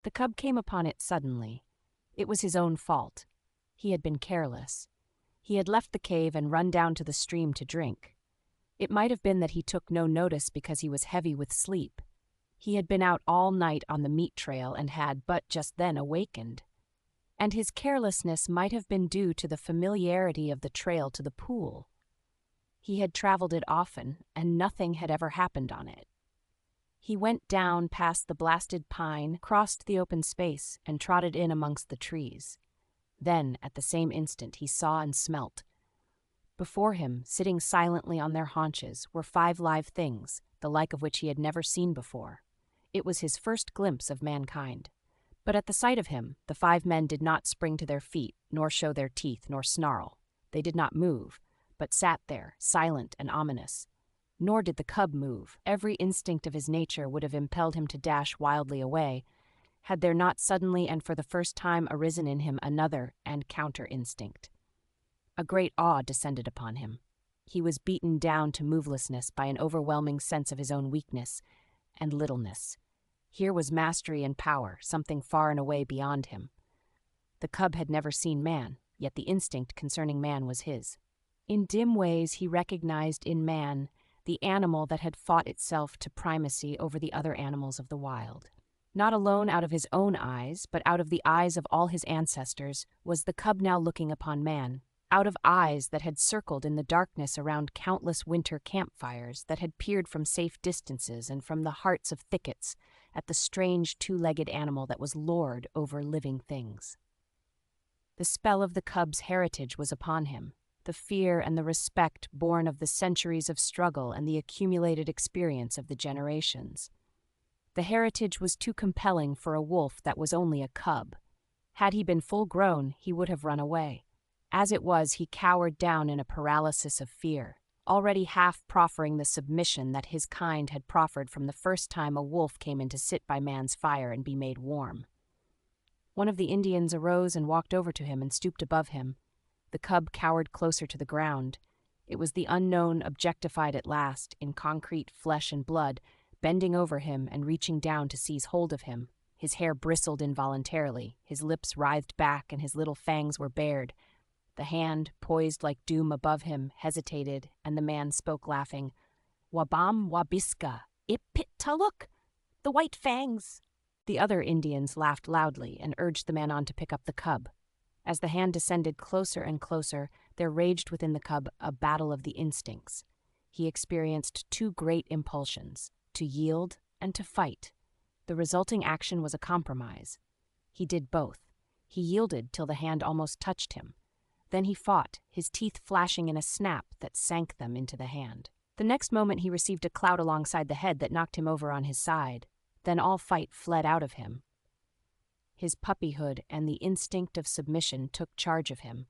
The cub came upon it suddenly. It was his own fault. He had been careless. He had left the cave and run down to the stream to drink. It might have been that he took no notice because he was heavy with sleep. He had been out all night on the meat trail and had but just then awakened. And his carelessness might have been due to the familiarity of the trail to the pool. He had traveled it often, and nothing had ever happened on it. He went down past the blasted pine, crossed the open space, and trotted in amongst the trees. Then, at the same instant, he saw and smelt. Before him, sitting silently on their haunches, were 5 live things, the like of which he had never seen before. It was his first glimpse of mankind. But at the sight of him, the 5 men did not spring to their feet, nor show their teeth, nor snarl. They did not move, but sat there, silent and ominous. Nor did the cub move. Every instinct of his nature would have impelled him to dash wildly away, had there not suddenly and for the first time arisen in him another and counter-instinct. A great awe descended upon him. He was beaten down to movelessness by an overwhelming sense of his own weakness and littleness. Here was mastery and power, something far and away beyond him. The cub had never seen man, yet the instinct concerning man was his. In dim ways he recognized in man the animal that had fought itself to primacy over the other animals of the wild. Not alone out of his own eyes, but out of the eyes of all his ancestors, was the cub now looking upon man, out of eyes that had circled in the darkness around countless winter campfires, that had peered from safe distances and from the hearts of thickets at the strange 2-legged animal that was lord over living things. The spell of the cub's heritage was upon him, the fear and the respect born of the centuries of struggle and the accumulated experience of the generations. The heritage was too compelling for a wolf that was only a cub. Had he been full grown, he would have run away. As it was, he cowered down in a paralysis of fear, already half proffering the submission that his kind had proffered from the first time a wolf came in to sit by man's fire and be made warm. One of the Indians arose and walked over to him and stooped above him. The cub cowered closer to the ground. It was the unknown objectified at last, in concrete flesh and blood, bending over him and reaching down to seize hold of him. His hair bristled involuntarily, his lips writhed back, and his little fangs were bared. The hand, poised like doom above him, hesitated, and the man spoke laughing. "Wabam wabiska, ipit taluk, the white fangs." The other Indians laughed loudly and urged the man on to pick up the cub. As the hand descended closer and closer, there raged within the cub a battle of the instincts. He experienced 2 great impulsions, to yield and to fight. The resulting action was a compromise. He did both. He yielded till the hand almost touched him. Then he fought, his teeth flashing in a snap that sank them into the hand. The next moment he received a clout alongside the head that knocked him over on his side. Then all fight fled out of him. His puppyhood and the instinct of submission took charge of him.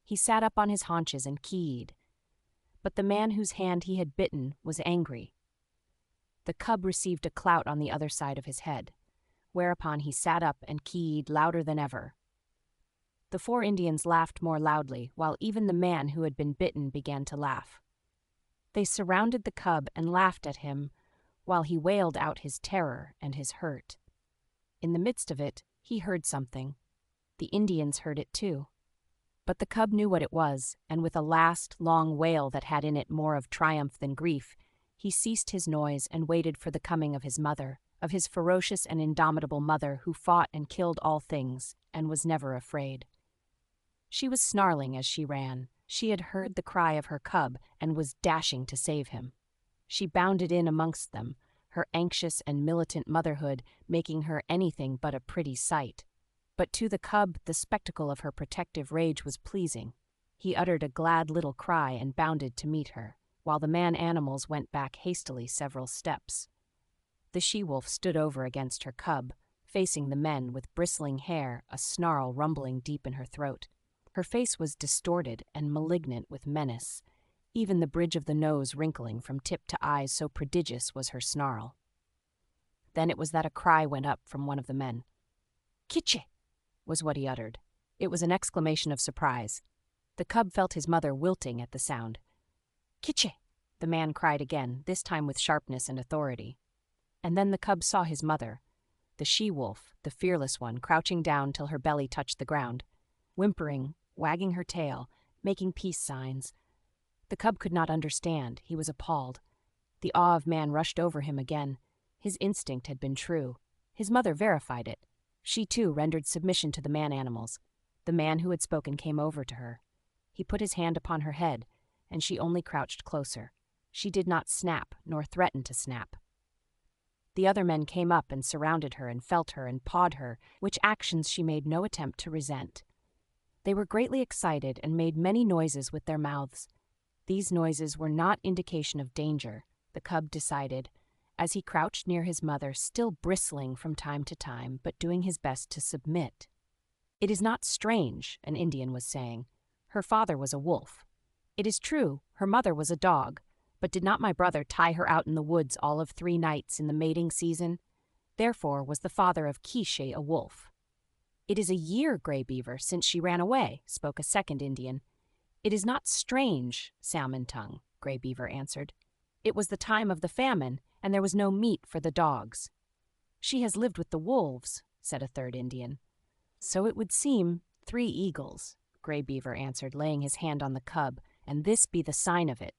He sat up on his haunches and keyed. But the man whose hand he had bitten was angry. The cub received a clout on the other side of his head, whereupon he sat up and keyed louder than ever. The 4 Indians laughed more loudly, while even the man who had been bitten began to laugh. They surrounded the cub and laughed at him, while he wailed out his terror and his hurt. In the midst of it, he heard something. The Indians heard it too. But the cub knew what it was, and with a last, long wail that had in it more of triumph than grief, he ceased his noise and waited for the coming of his mother, of his ferocious and indomitable mother who fought and killed all things, and was never afraid. She was snarling as she ran. She had heard the cry of her cub and was dashing to save him. She bounded in amongst them, her anxious and militant motherhood making her anything but a pretty sight. But to the cub the spectacle of her protective rage was pleasing. He uttered a glad little cry and bounded to meet her, while the man-animals went back hastily several steps. The she-wolf stood over against her cub, facing the men with bristling hair, a snarl rumbling deep in her throat. Her face was distorted and malignant with menace, even the bridge of the nose wrinkling from tip to eyes, so prodigious was her snarl. Then it was that a cry went up from one of the men. "Kitche!" was what he uttered. It was an exclamation of surprise. The cub felt his mother wilting at the sound. "Kitche!" the man cried again, this time with sharpness and authority. And then the cub saw his mother. the she-wolf, the fearless one, crouching down till her belly touched the ground, whimpering, wagging her tail, making peace signs. The cub could not understand. He was appalled. The awe of man rushed over him again. His instinct had been true. His mother verified it. She, too, rendered submission to the man-animals. The man who had spoken came over to her. He put his hand upon her head, and she only crouched closer. She did not snap, nor threaten to snap. The other men came up and surrounded her and felt her and pawed her, which actions she made no attempt to resent. They were greatly excited and made many noises with their mouths. These noises were not indication of danger, the cub decided, as he crouched near his mother, still bristling from time to time, but doing his best to submit. "It is not strange," an Indian was saying. "Her father was a wolf. It is true, her mother was a dog, but did not my brother tie her out in the woods all of 3 nights in the mating season? Therefore was the father of Quiche a wolf." "It is a year, Gray Beaver, since she ran away," spoke a second Indian. "It is not strange, Salmon Tongue," Gray Beaver answered. "It was the time of the famine, and there was no meat for the dogs." "She has lived with the wolves," said a third Indian. "So it would seem, 3 eagles," Gray Beaver answered, laying his hand on the cub, "and this be the sign of it."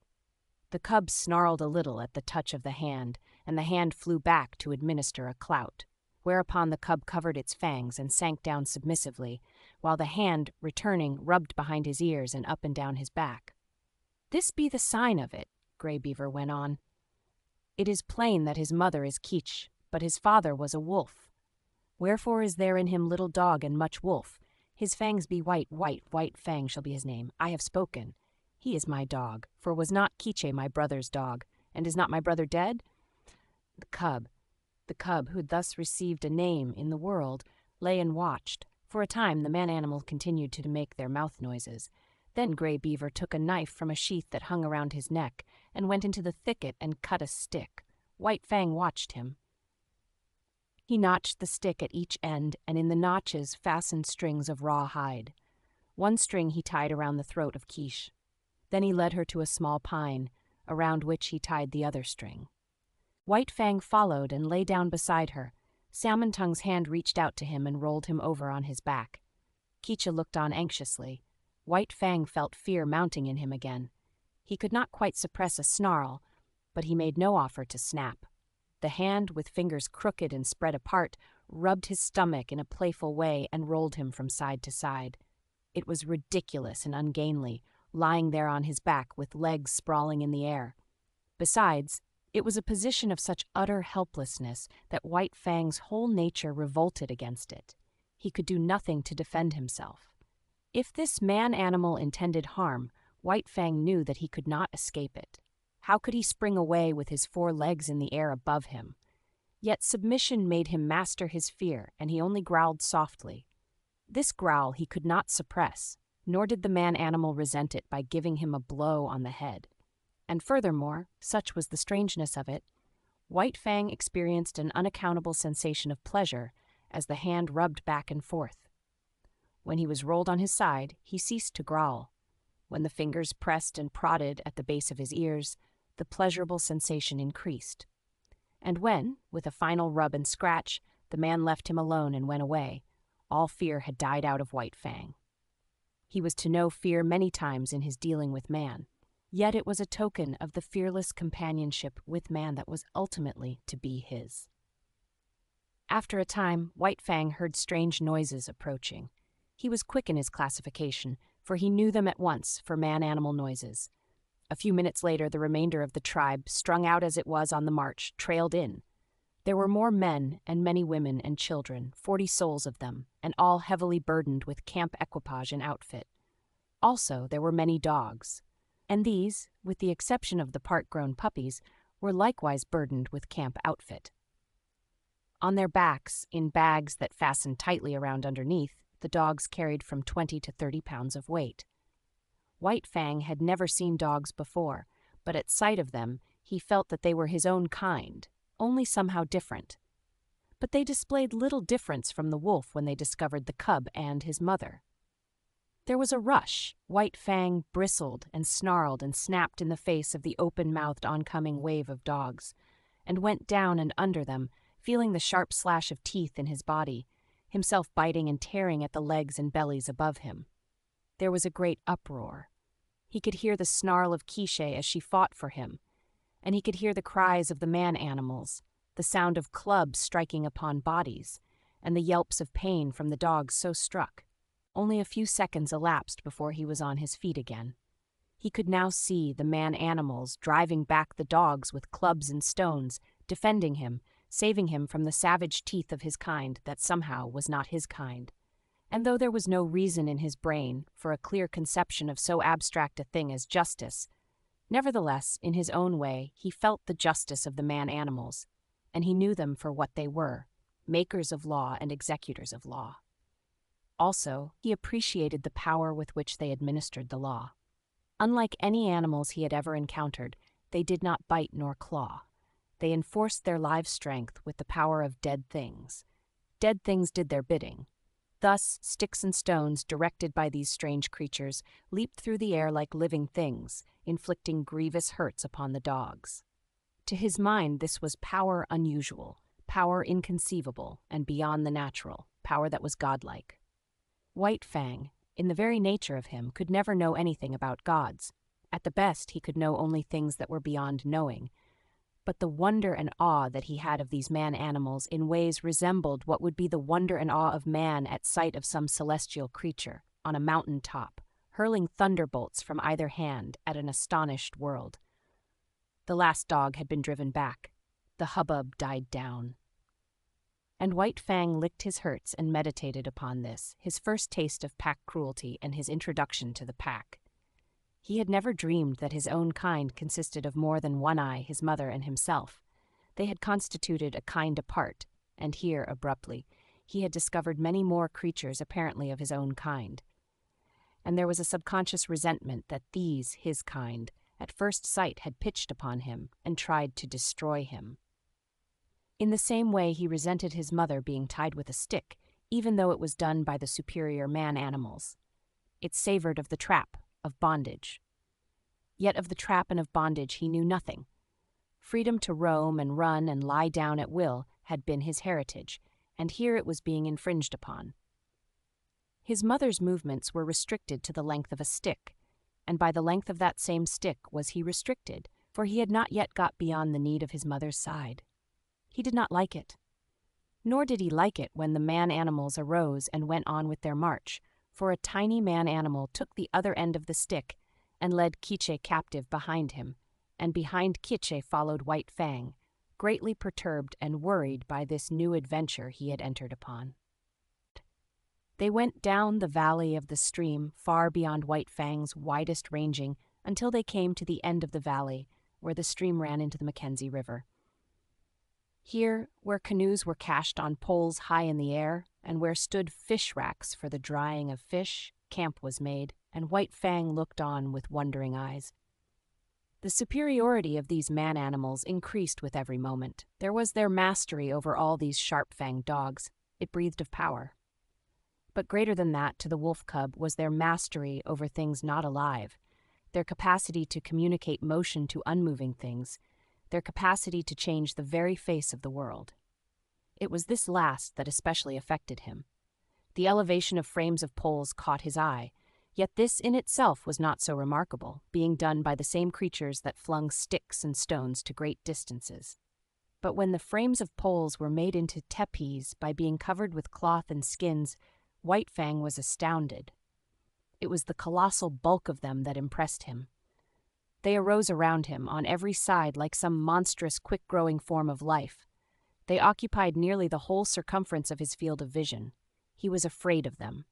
The cub snarled a little at the touch of the hand, and the hand flew back to administer a clout, whereupon the cub covered its fangs and sank down submissively, while the hand, returning, rubbed behind his ears and up and down his back. "This be the sign of it," Gray Beaver went on. "It is plain that his mother is Quiche, but his father was a wolf. Wherefore is there in him little dog and much wolf? His fangs be white, white Fang shall be his name. I have spoken. He is my dog, for was not Quiche my brother's dog, and is not my brother dead?" The cub, who had thus received a name in the world, lay and watched. For a time the man-animal continued to make their mouth noises. Then Gray Beaver took a knife from a sheath that hung around his neck and went into the thicket and cut a stick. White Fang watched him. He notched the stick at each end, and in the notches fastened strings of raw hide. One string he tied around the throat of Quiche. Then he led her to a small pine, around which he tied the other string. White Fang followed and lay down beside her. Salmon Tongue's hand reached out to him and rolled him over on his back. Quiche looked on anxiously. White Fang felt fear mounting in him again. He could not quite suppress a snarl, but he made no offer to snap. The hand, with fingers crooked and spread apart, rubbed his stomach in a playful way and rolled him from side to side. It was ridiculous and ungainly, lying there on his back with legs sprawling in the air. Besides, it was a position of such utter helplessness that White Fang's whole nature revolted against it. He could do nothing to defend himself. If this man-animal intended harm, White Fang knew that he could not escape it. How could he spring away with his 4 legs in the air above him? Yet submission made him master his fear, and he only growled softly. This growl he could not suppress, nor did the man-animal resent it by giving him a blow on the head. And furthermore, such was the strangeness of it, White Fang experienced an unaccountable sensation of pleasure as the hand rubbed back and forth. When he was rolled on his side, he ceased to growl. When the fingers pressed and prodded at the base of his ears, the pleasurable sensation increased. And when, with a final rub and scratch, the man left him alone and went away, all fear had died out of White Fang. He was to know fear many times in his dealing with man, yet it was a token of the fearless companionship with man that was ultimately to be his. After a time, White Fang heard strange noises approaching. He was quick in his classification, for he knew them at once for man-animal noises. A few minutes later, the remainder of the tribe, strung out as it was on the march, trailed in. There were more men and many women and children, 40 souls of them, and all heavily burdened with camp equipage and outfit. Also, there were many dogs, and these, with the exception of the part-grown puppies, were likewise burdened with camp outfit. On their backs, in bags that fastened tightly around underneath, the dogs carried from 20 to 30 pounds of weight. White Fang had never seen dogs before, but at sight of them, he felt that they were his own kind, only somehow different. But they displayed little difference from the wolf when they discovered the cub and his mother. There was a rush. White Fang bristled and snarled and snapped in the face of the open-mouthed oncoming wave of dogs, and went down and under them, feeling the sharp slash of teeth in his body, himself biting and tearing at the legs and bellies above him. There was a great uproar. He could hear the snarl of Quiche as she fought for him, and he could hear the cries of the man-animals, the sound of clubs striking upon bodies, and the yelps of pain from the dogs so struck. Only a few seconds elapsed before he was on his feet again. He could now see the man-animals driving back the dogs with clubs and stones, defending him, saving him from the savage teeth of his kind that somehow was not his kind. And though there was no reason in his brain for a clear conception of so abstract a thing as justice, nevertheless, in his own way, he felt the justice of the man-animals, and he knew them for what they were, makers of law and executors of law. Also, he appreciated the power with which they administered the law. Unlike any animals he had ever encountered, they did not bite nor claw. They enforced their live strength with the power of dead things. Dead things did their bidding. Thus, sticks and stones, directed by these strange creatures, leaped through the air like living things, inflicting grievous hurts upon the dogs. To his mind, this was power unusual, power inconceivable and beyond the natural, power that was godlike. White Fang, in the very nature of him, could never know anything about gods. At the best, he could know only things that were beyond knowing. But the wonder and awe that he had of these man-animals in ways resembled what would be the wonder and awe of man at sight of some celestial creature, on a mountain top, hurling thunderbolts from either hand at an astonished world. The last dog had been driven back. The hubbub died down. And White Fang licked his hurts and meditated upon this, his first taste of pack cruelty and his introduction to the pack. He had never dreamed that his own kind consisted of more than One Eye, his mother, and himself. They had constituted a kind apart, and here, abruptly, he had discovered many more creatures apparently of his own kind. And there was a subconscious resentment that these, his kind, at first sight had pitched upon him and tried to destroy him. In the same way he resented his mother being tied with a stick, even though it was done by the superior man-animals. It savored of the trap, of bondage. Yet of the trap and of bondage he knew nothing. Freedom to roam and run and lie down at will had been his heritage, and here it was being infringed upon. His mother's movements were restricted to the length of a stick, and by the length of that same stick was he restricted, for he had not yet got beyond the need of his mother's side. He did not like it. Nor did he like it when the man-animals arose and went on with their march, for a tiny man-animal took the other end of the stick and led Quiche captive behind him, and behind Quiche followed White Fang, greatly perturbed and worried by this new adventure he had entered upon. They went down the valley of the stream far beyond White Fang's widest ranging until they came to the end of the valley, where the stream ran into the Mackenzie River. Here, where canoes were cached on poles high in the air, and where stood fish racks for the drying of fish, camp was made, and White Fang looked on with wondering eyes. The superiority of these man-animals increased with every moment. There was their mastery over all these sharp-fanged dogs. It breathed of power. But greater than that to the wolf cub was their mastery over things not alive, their capacity to communicate motion to unmoving things, their capacity to change the very face of the world. It was this last that especially affected him. The elevation of frames of poles caught his eye, yet this in itself was not so remarkable, being done by the same creatures that flung sticks and stones to great distances. But when the frames of poles were made into tepees by being covered with cloth and skins, White Fang was astounded. It was the colossal bulk of them that impressed him. They arose around him on every side like some monstrous, quick-growing form of life. They occupied nearly the whole circumference of his field of vision. He was afraid of them.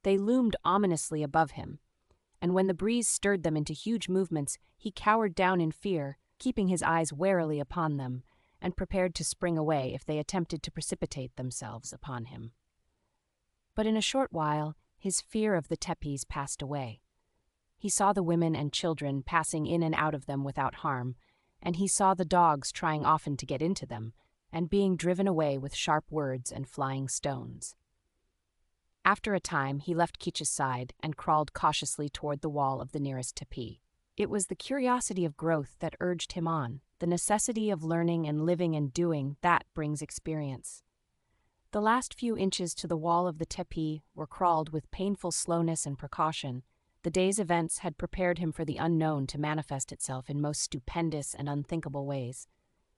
They loomed ominously above him, and when the breeze stirred them into huge movements, he cowered down in fear, keeping his eyes warily upon them, and prepared to spring away if they attempted to precipitate themselves upon him. But in a short while, his fear of the tepees passed away. He saw the women and children passing in and out of them without harm, and he saw the dogs trying often to get into them, and being driven away with sharp words and flying stones. After a time, he left Quiche's side and crawled cautiously toward the wall of the nearest tepee. It was the curiosity of growth that urged him on, the necessity of learning and living and doing that brings experience. The last few inches to the wall of the tepi were crawled with painful slowness and precaution. The day's events had prepared him for the unknown to manifest itself in most stupendous and unthinkable ways.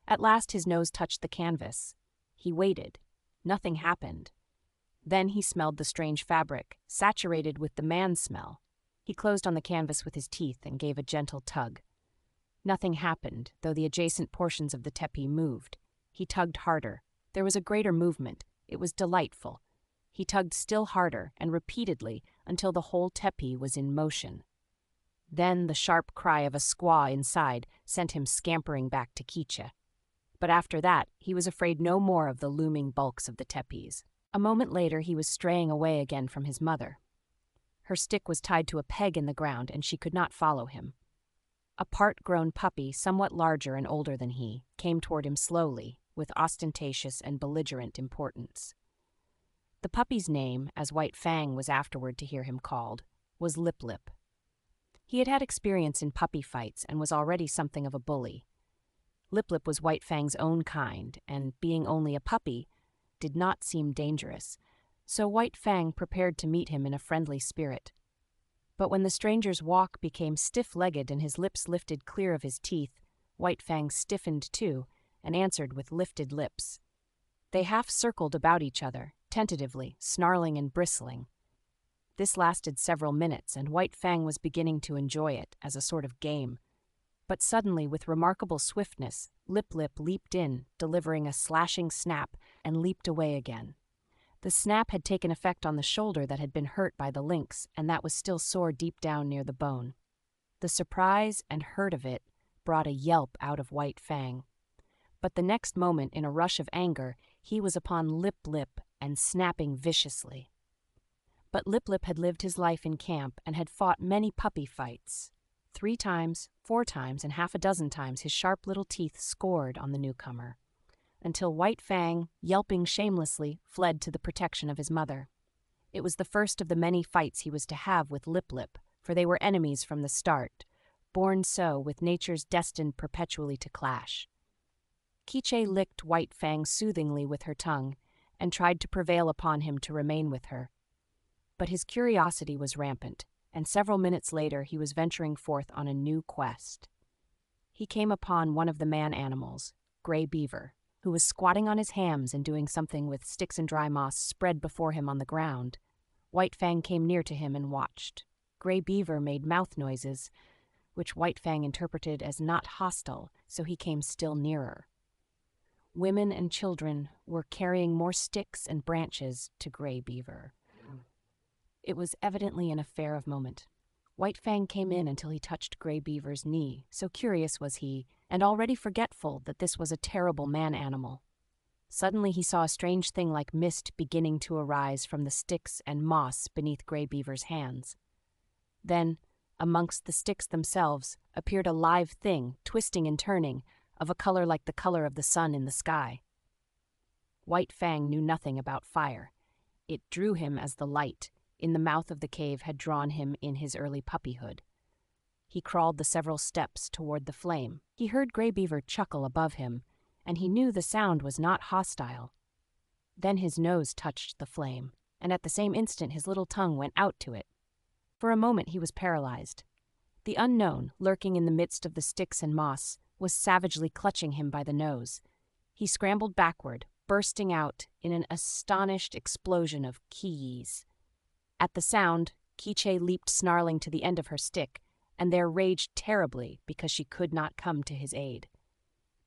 At last his nose touched the canvas. He waited. Nothing happened. Then he smelled the strange fabric, saturated with the man smell. He closed on the canvas with his teeth and gave a gentle tug. Nothing happened, though the adjacent portions of the tepi moved. He tugged harder. There was a greater movement. It was delightful. He tugged still harder and repeatedly until the whole tepi was in motion. Then the sharp cry of a squaw inside sent him scampering back to Kiche. But after that, he was afraid no more of the looming bulks of the tepis. A moment later, he was straying away again from his mother. Her stick was tied to a peg in the ground, and she could not follow him. A part-grown puppy, somewhat larger and older than he, came toward him slowly, with ostentatious and belligerent importance. The puppy's name, as White Fang was afterward to hear him called, was Lip Lip. He had had experience in puppy fights and was already something of a bully. Lip Lip was White Fang's own kind, and, being only a puppy, did not seem dangerous, so White Fang prepared to meet him in a friendly spirit. But when the stranger's walk became stiff-legged and his lips lifted clear of his teeth, White Fang stiffened too, and answered with lifted lips. They half-circled about each other, tentatively, snarling and bristling. This lasted several minutes, and White Fang was beginning to enjoy it as a sort of game. But suddenly, with remarkable swiftness, Lip Lip leaped in, delivering a slashing snap, and leaped away again. The snap had taken effect on the shoulder that had been hurt by the lynx, and that was still sore deep down near the bone. The surprise and hurt of it brought a yelp out of White Fang. But the next moment, in a rush of anger, he was upon Lip Lip and snapping viciously. But Lip Lip had lived his life in camp and had fought many puppy fights. 3 times, 4 times, and half a dozen times his sharp little teeth scored on the newcomer, until White Fang, yelping shamelessly, fled to the protection of his mother. It was the first of the many fights he was to have with Lip Lip, for they were enemies from the start, born so with natures destined perpetually to clash. Kiche licked White Fang soothingly with her tongue, and tried to prevail upon him to remain with her. But his curiosity was rampant, and several minutes later he was venturing forth on a new quest. He came upon one of the man-animals, Gray Beaver, who was squatting on his hams and doing something with sticks and dry moss spread before him on the ground. White Fang came near to him and watched. Gray Beaver made mouth noises, which White Fang interpreted as not hostile, so he came still nearer. Women and children were carrying more sticks and branches to Gray Beaver. It was evidently an affair of moment. White Fang came in until he touched Gray Beaver's knee, so curious was he, and already forgetful that this was a terrible man-animal. Suddenly he saw a strange thing like mist beginning to arise from the sticks and moss beneath Gray Beaver's hands. Then, amongst the sticks themselves, appeared a live thing, twisting and turning, of a color like the color of the sun in the sky. White Fang knew nothing about fire. It drew him as the light in the mouth of the cave had drawn him in his early puppyhood. He crawled the several steps toward the flame. He heard Gray Beaver chuckle above him, and he knew the sound was not hostile. Then his nose touched the flame, and at the same instant his little tongue went out to it. For a moment he was paralyzed. The unknown, lurking in the midst of the sticks and moss, was savagely clutching him by the nose. He scrambled backward, bursting out in an astonished explosion of keys. At the sound, Kiche leaped snarling to the end of her stick, and there raged terribly because she could not come to his aid.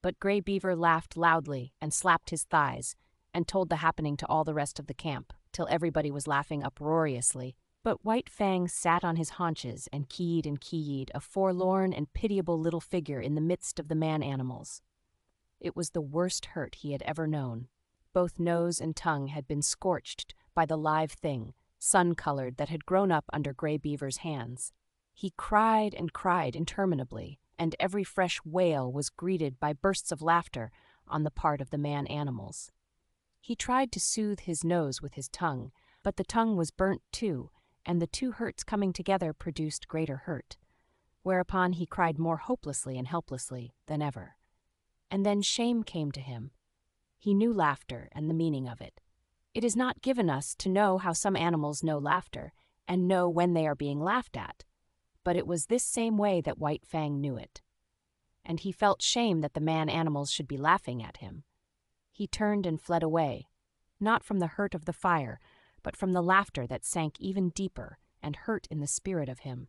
But Gray Beaver laughed loudly and slapped his thighs, and told the happening to all the rest of the camp, till everybody was laughing uproariously. But White Fang sat on his haunches and keyed, a forlorn and pitiable little figure in the midst of the man-animals. It was the worst hurt he had ever known. Both nose and tongue had been scorched by the live thing, sun-colored, that had grown up under Gray Beaver's hands. He cried and cried interminably, and every fresh wail was greeted by bursts of laughter on the part of the man-animals. He tried to soothe his nose with his tongue, but the tongue was burnt too, and the 2 hurts coming together produced greater hurt. whereupon he cried more hopelessly and helplessly than ever. And then shame came to him. He knew laughter and the meaning of it. It is not given us to know how some animals know laughter and know when they are being laughed at, but it was this same way that White Fang knew it. And he felt shame that the man-animals should be laughing at him. He turned and fled away, not from the hurt of the fire, but from the laughter that sank even deeper and hurt in the spirit of him.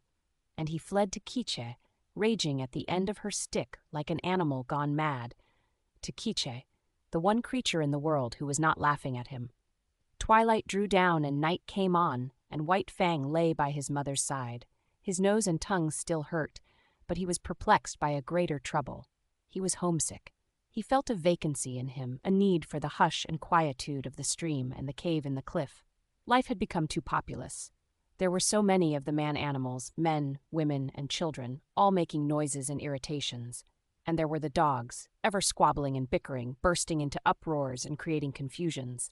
And he fled to Quiche, raging at the end of her stick like an animal gone mad. To Quiche, the one creature in the world who was not laughing at him. Twilight drew down and night came on, and White Fang lay by his mother's side. His nose and tongue still hurt, but he was perplexed by a greater trouble. He was homesick. He felt a vacancy in him, a need for the hush and quietude of the stream and the cave in the cliff. Life had become too populous. There were so many of the man-animals, men, women, and children, all making noises and irritations. And there were the dogs, ever squabbling and bickering, bursting into uproars and creating confusions.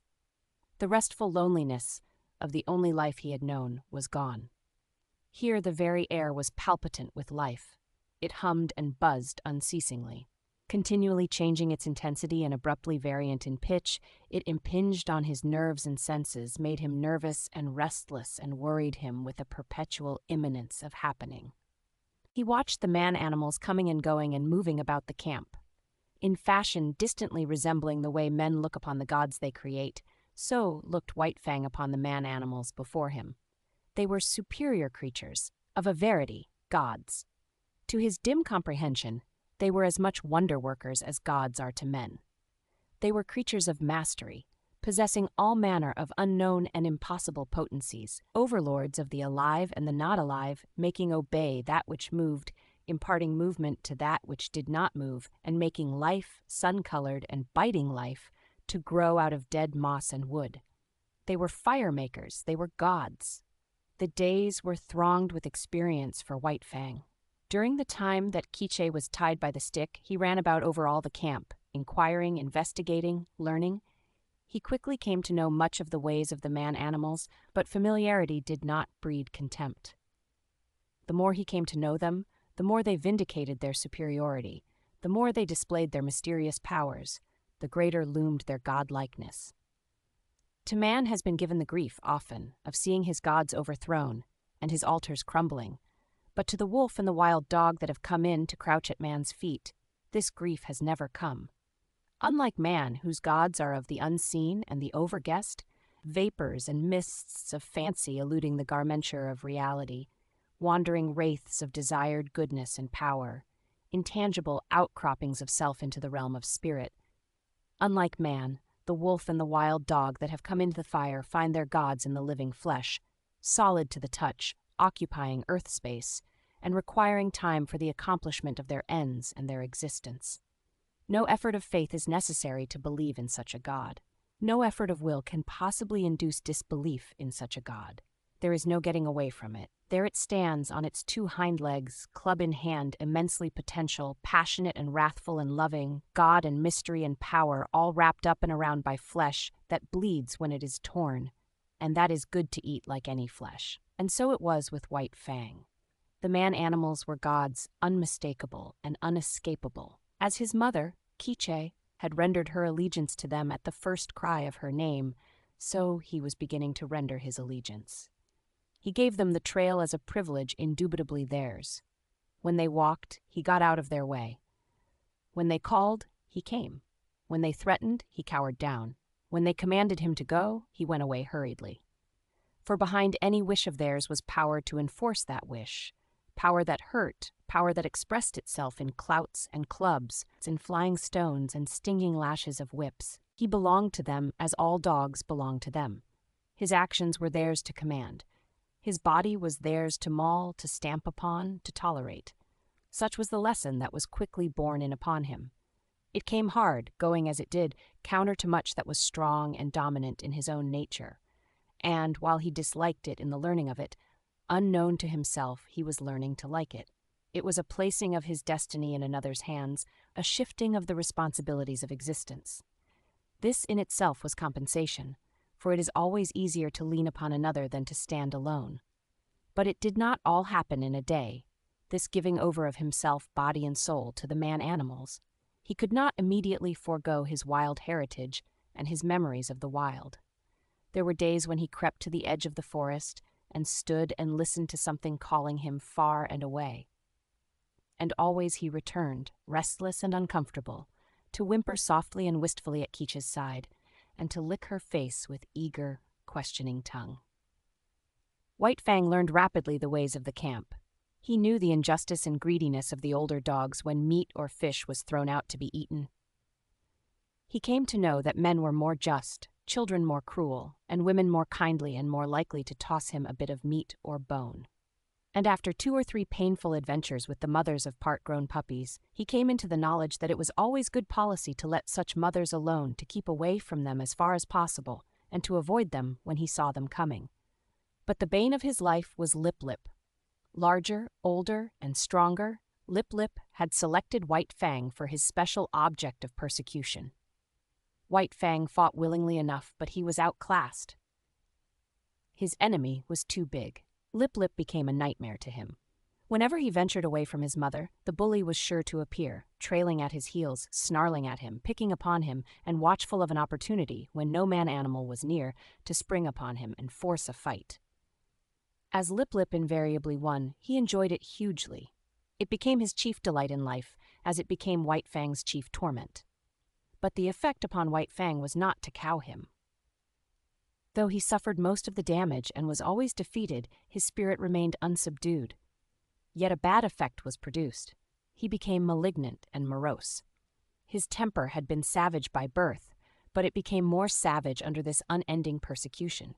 The restful loneliness of the only life he had known was gone. Here the very air was palpitant with life. It hummed and buzzed unceasingly. Continually changing its intensity and abruptly variant in pitch, it impinged on his nerves and senses, made him nervous and restless, and worried him with a perpetual imminence of happening. He watched the man-animals coming and going and moving about the camp. In fashion distantly resembling the way men look upon the gods they create, so looked White Fang upon the man-animals before him. They were superior creatures, of a verity, gods. To his dim comprehension, they were as much wonder-workers as gods are to men. They were creatures of mastery, possessing all manner of unknown and impossible potencies, overlords of the alive and the not alive, making obey that which moved, imparting movement to that which did not move, and making life, sun-colored and biting life, to grow out of dead moss and wood. They were fire-makers, they were gods. The days were thronged with experience for White Fang. During the time that Quiche was tied by the stick, he ran about over all the camp, inquiring, investigating, learning. He quickly came to know much of the ways of the man-animals, but familiarity did not breed contempt. The more he came to know them, the more they vindicated their superiority, the more they displayed their mysterious powers, the greater loomed their godlikeness. To man has been given the grief, often, of seeing his gods overthrown and his altars crumbling, but to the wolf and the wild dog that have come in to crouch at man's feet, this grief has never come. Unlike man, whose gods are of the unseen and the overguessed, vapors and mists of fancy eluding the garmenture of reality, wandering wraiths of desired goodness and power, intangible outcroppings of self into the realm of spirit. Unlike man, the wolf and the wild dog that have come into the fire find their gods in the living flesh, solid to the touch, occupying earth space, and requiring time for the accomplishment of their ends and their existence. No effort of faith is necessary to believe in such a God. No effort of will can possibly induce disbelief in such a God. There is no getting away from it. There it stands on its two hind legs, club in hand, immensely potential, passionate and wrathful and loving, God and mystery and power, all wrapped up and around by flesh that bleeds when it is torn, and that is good to eat like any flesh. And so it was with White Fang. The man-animals were gods unmistakable and unescapable. As his mother, Quiche, had rendered her allegiance to them at the first cry of her name, so he was beginning to render his allegiance. He gave them the trail as a privilege indubitably theirs. When they walked, he got out of their way. When they called, he came. When they threatened, he cowered down. When they commanded him to go, he went away hurriedly. For behind any wish of theirs was power to enforce that wish, power that hurt, power that expressed itself in clouts and clubs, in flying stones and stinging lashes of whips. He belonged to them as all dogs belong to them. His actions were theirs to command. His body was theirs to maul, to stamp upon, to tolerate. Such was the lesson that was quickly borne in upon him. It came hard, going as it did, counter to much that was strong and dominant in his own nature. And, while he disliked it in the learning of it, unknown to himself, he was learning to like it. It was a placing of his destiny in another's hands, a shifting of the responsibilities of existence. This in itself was compensation, for it is always easier to lean upon another than to stand alone. But it did not all happen in a day. this giving over of himself, body and soul, to the man-animals. He could not immediately forego his wild heritage and his memories of the wild. There were days when he crept to the edge of the forest and stood and listened to something calling him far and away. And always he returned, restless and uncomfortable, to whimper softly and wistfully at Keech's side, and to lick her face with eager, questioning tongue. White Fang learned rapidly the ways of the camp. He knew the injustice and greediness of the older dogs when meat or fish was thrown out to be eaten. He came to know that men were more just, children more cruel, and women more kindly and more likely to toss him a bit of meat or bone. And after 2 or 3 painful adventures with the mothers of part-grown puppies, he came into the knowledge that it was always good policy to let such mothers alone, to keep away from them as far as possible, and to avoid them when he saw them coming. But the bane of his life was Lip Lip. Larger, older, and stronger, Lip Lip had selected White Fang for his special object of persecution. White Fang fought willingly enough, but he was outclassed. His enemy was too big. Lip Lip became a nightmare to him. Whenever he ventured away from his mother, the bully was sure to appear, trailing at his heels, snarling at him, picking upon him, and watchful of an opportunity, when no man-animal was near, to spring upon him and force a fight. As Lip Lip invariably won, he enjoyed it hugely. It became his chief delight in life, as it became White Fang's chief torment. But the effect upon White Fang was not to cow him. Though he suffered most of the damage and was always defeated, his spirit remained unsubdued. Yet a bad effect was produced. He became malignant and morose. His temper had been savage by birth, but it became more savage under this unending persecution.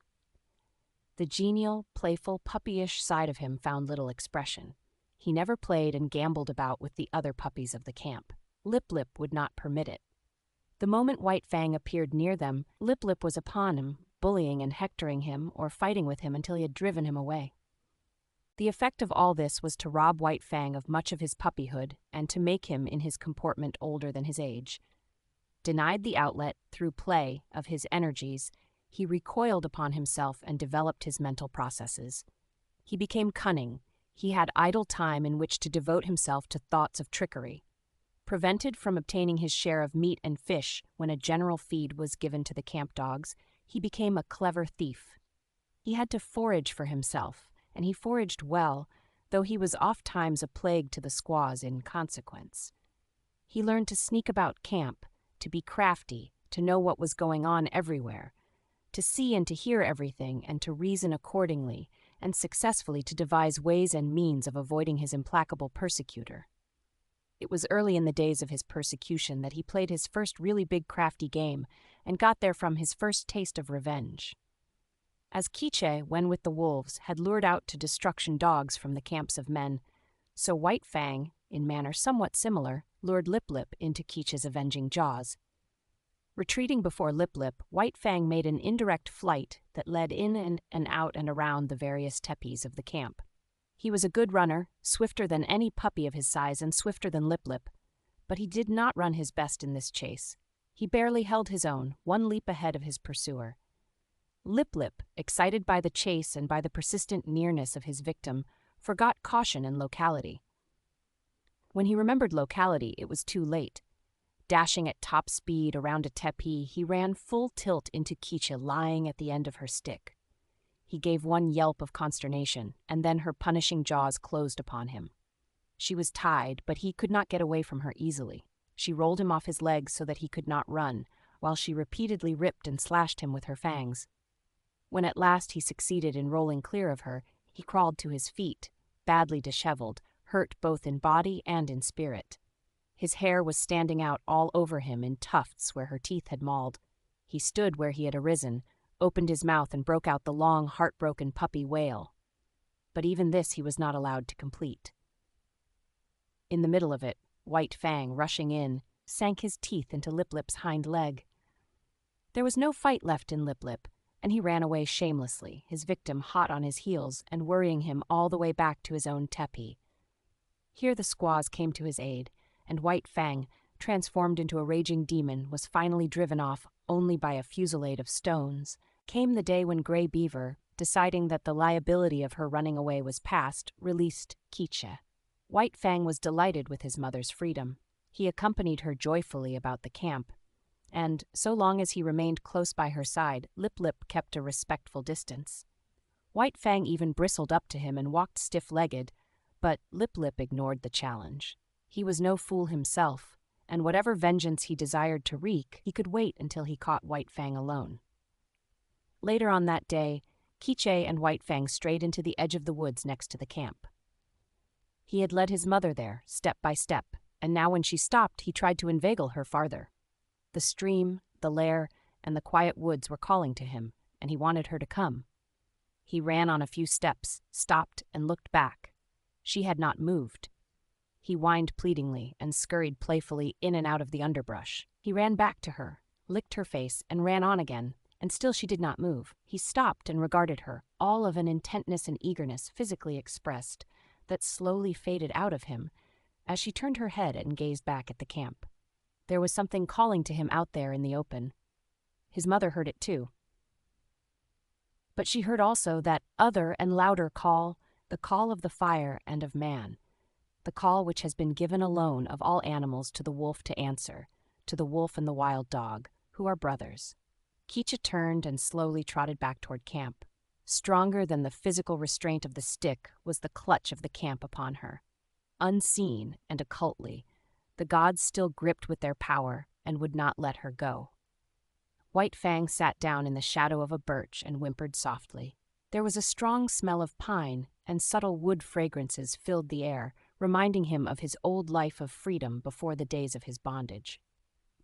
The genial, playful, puppyish side of him found little expression. He never played and gambled about with the other puppies of the camp. Lip Lip would not permit it. The moment White Fang appeared near them, Lip Lip was upon him, bullying and hectoring him or fighting with him until he had driven him away. The effect of all this was to rob White Fang of much of his puppyhood and to make him, in his comportment, older than his age. Denied the outlet, through play, of his energies, he recoiled upon himself and developed his mental processes. He became cunning. He had idle time in which to devote himself to thoughts of trickery. Prevented from obtaining his share of meat and fish when a general feed was given to the camp dogs, he became a clever thief. He had to forage for himself, and he foraged well, though he was oft-times a plague to the squaws in consequence. He learned to sneak about camp, to be crafty, to know what was going on everywhere, to see and to hear everything and to reason accordingly, and successfully to devise ways and means of avoiding his implacable persecutor. It was early in the days of his persecution that he played his first really big crafty game and got therefrom his first taste of revenge. As Keech, when with the wolves, had lured out to destruction dogs from the camps of men, so White Fang, in manner somewhat similar, lured Lip Lip into Keech's avenging jaws. Retreating before Lip Lip, White Fang made an indirect flight that led in and out and around the various tepees of the camp. He was a good runner, swifter than any puppy of his size and swifter than Lip Lip, but he did not run his best in this chase. He barely held his own, one leap ahead of his pursuer. Lip Lip, excited by the chase and by the persistent nearness of his victim, forgot caution and locality. When he remembered locality, it was too late. Dashing at top speed around a tepee, he ran full tilt into Keech lying at the end of her stick. He gave one yelp of consternation, and then her punishing jaws closed upon him. She was tied, but he could not get away from her easily. She rolled him off his legs so that he could not run, while she repeatedly ripped and slashed him with her fangs. When at last he succeeded in rolling clear of her, he crawled to his feet, badly disheveled, hurt both in body and in spirit. His hair was standing out all over him in tufts where her teeth had mauled. He stood where he had arisen, opened his mouth and broke out the long, heartbroken puppy wail. But even this he was not allowed to complete. In the middle of it, White Fang, rushing in, sank his teeth into Lip Lip's hind leg. There was no fight left in Lip Lip, and he ran away shamelessly, his victim hot on his heels and worrying him all the way back to his own tepee. Here the squaws came to his aid, and White Fang, transformed into a raging demon, was finally driven off only by a fusillade of stones. Came the day when Grey Beaver, deciding that the liability of her running away was past, released Keech. White Fang was delighted with his mother's freedom. He accompanied her joyfully about the camp, and, so long as he remained close by her side, Lip Lip kept a respectful distance. White Fang even bristled up to him and walked stiff-legged, but Lip Lip ignored the challenge. He was no fool himself, and whatever vengeance he desired to wreak, he could wait until he caught White Fang alone. Later on that day, Quiche and White Fang strayed into the edge of the woods next to the camp. He had led his mother there, step by step, and now when she stopped, he tried to inveigle her farther. The stream, the lair, and the quiet woods were calling to him, and he wanted her to come. He ran on a few steps, stopped, and looked back. She had not moved. He whined pleadingly and scurried playfully in and out of the underbrush. He ran back to her, licked her face, and ran on again, and still she did not move. He stopped and regarded her, all of an intentness and eagerness physically expressed that slowly faded out of him as she turned her head and gazed back at the camp. There was something calling to him out there in the open. His mother heard it too. But she heard also that other and louder call, the call of the fire and of man, the call which has been given alone of all animals to the wolf to answer, to the wolf and the wild dog, who are brothers. Quiche turned and slowly trotted back toward camp. Stronger than the physical restraint of the stick was the clutch of the camp upon her. Unseen and occultly, the gods still gripped with their power and would not let her go. White Fang sat down in the shadow of a birch and whimpered softly. There was a strong smell of pine, and subtle wood fragrances filled the air, reminding him of his old life of freedom before the days of his bondage.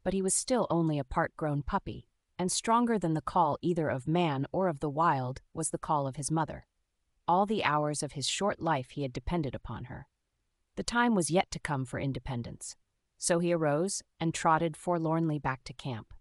But he was still only a part-grown puppy, and stronger than the call either of man or of the wild was the call of his mother. All the hours of his short life he had depended upon her. The time was yet to come for independence. So he arose and trotted forlornly back to camp,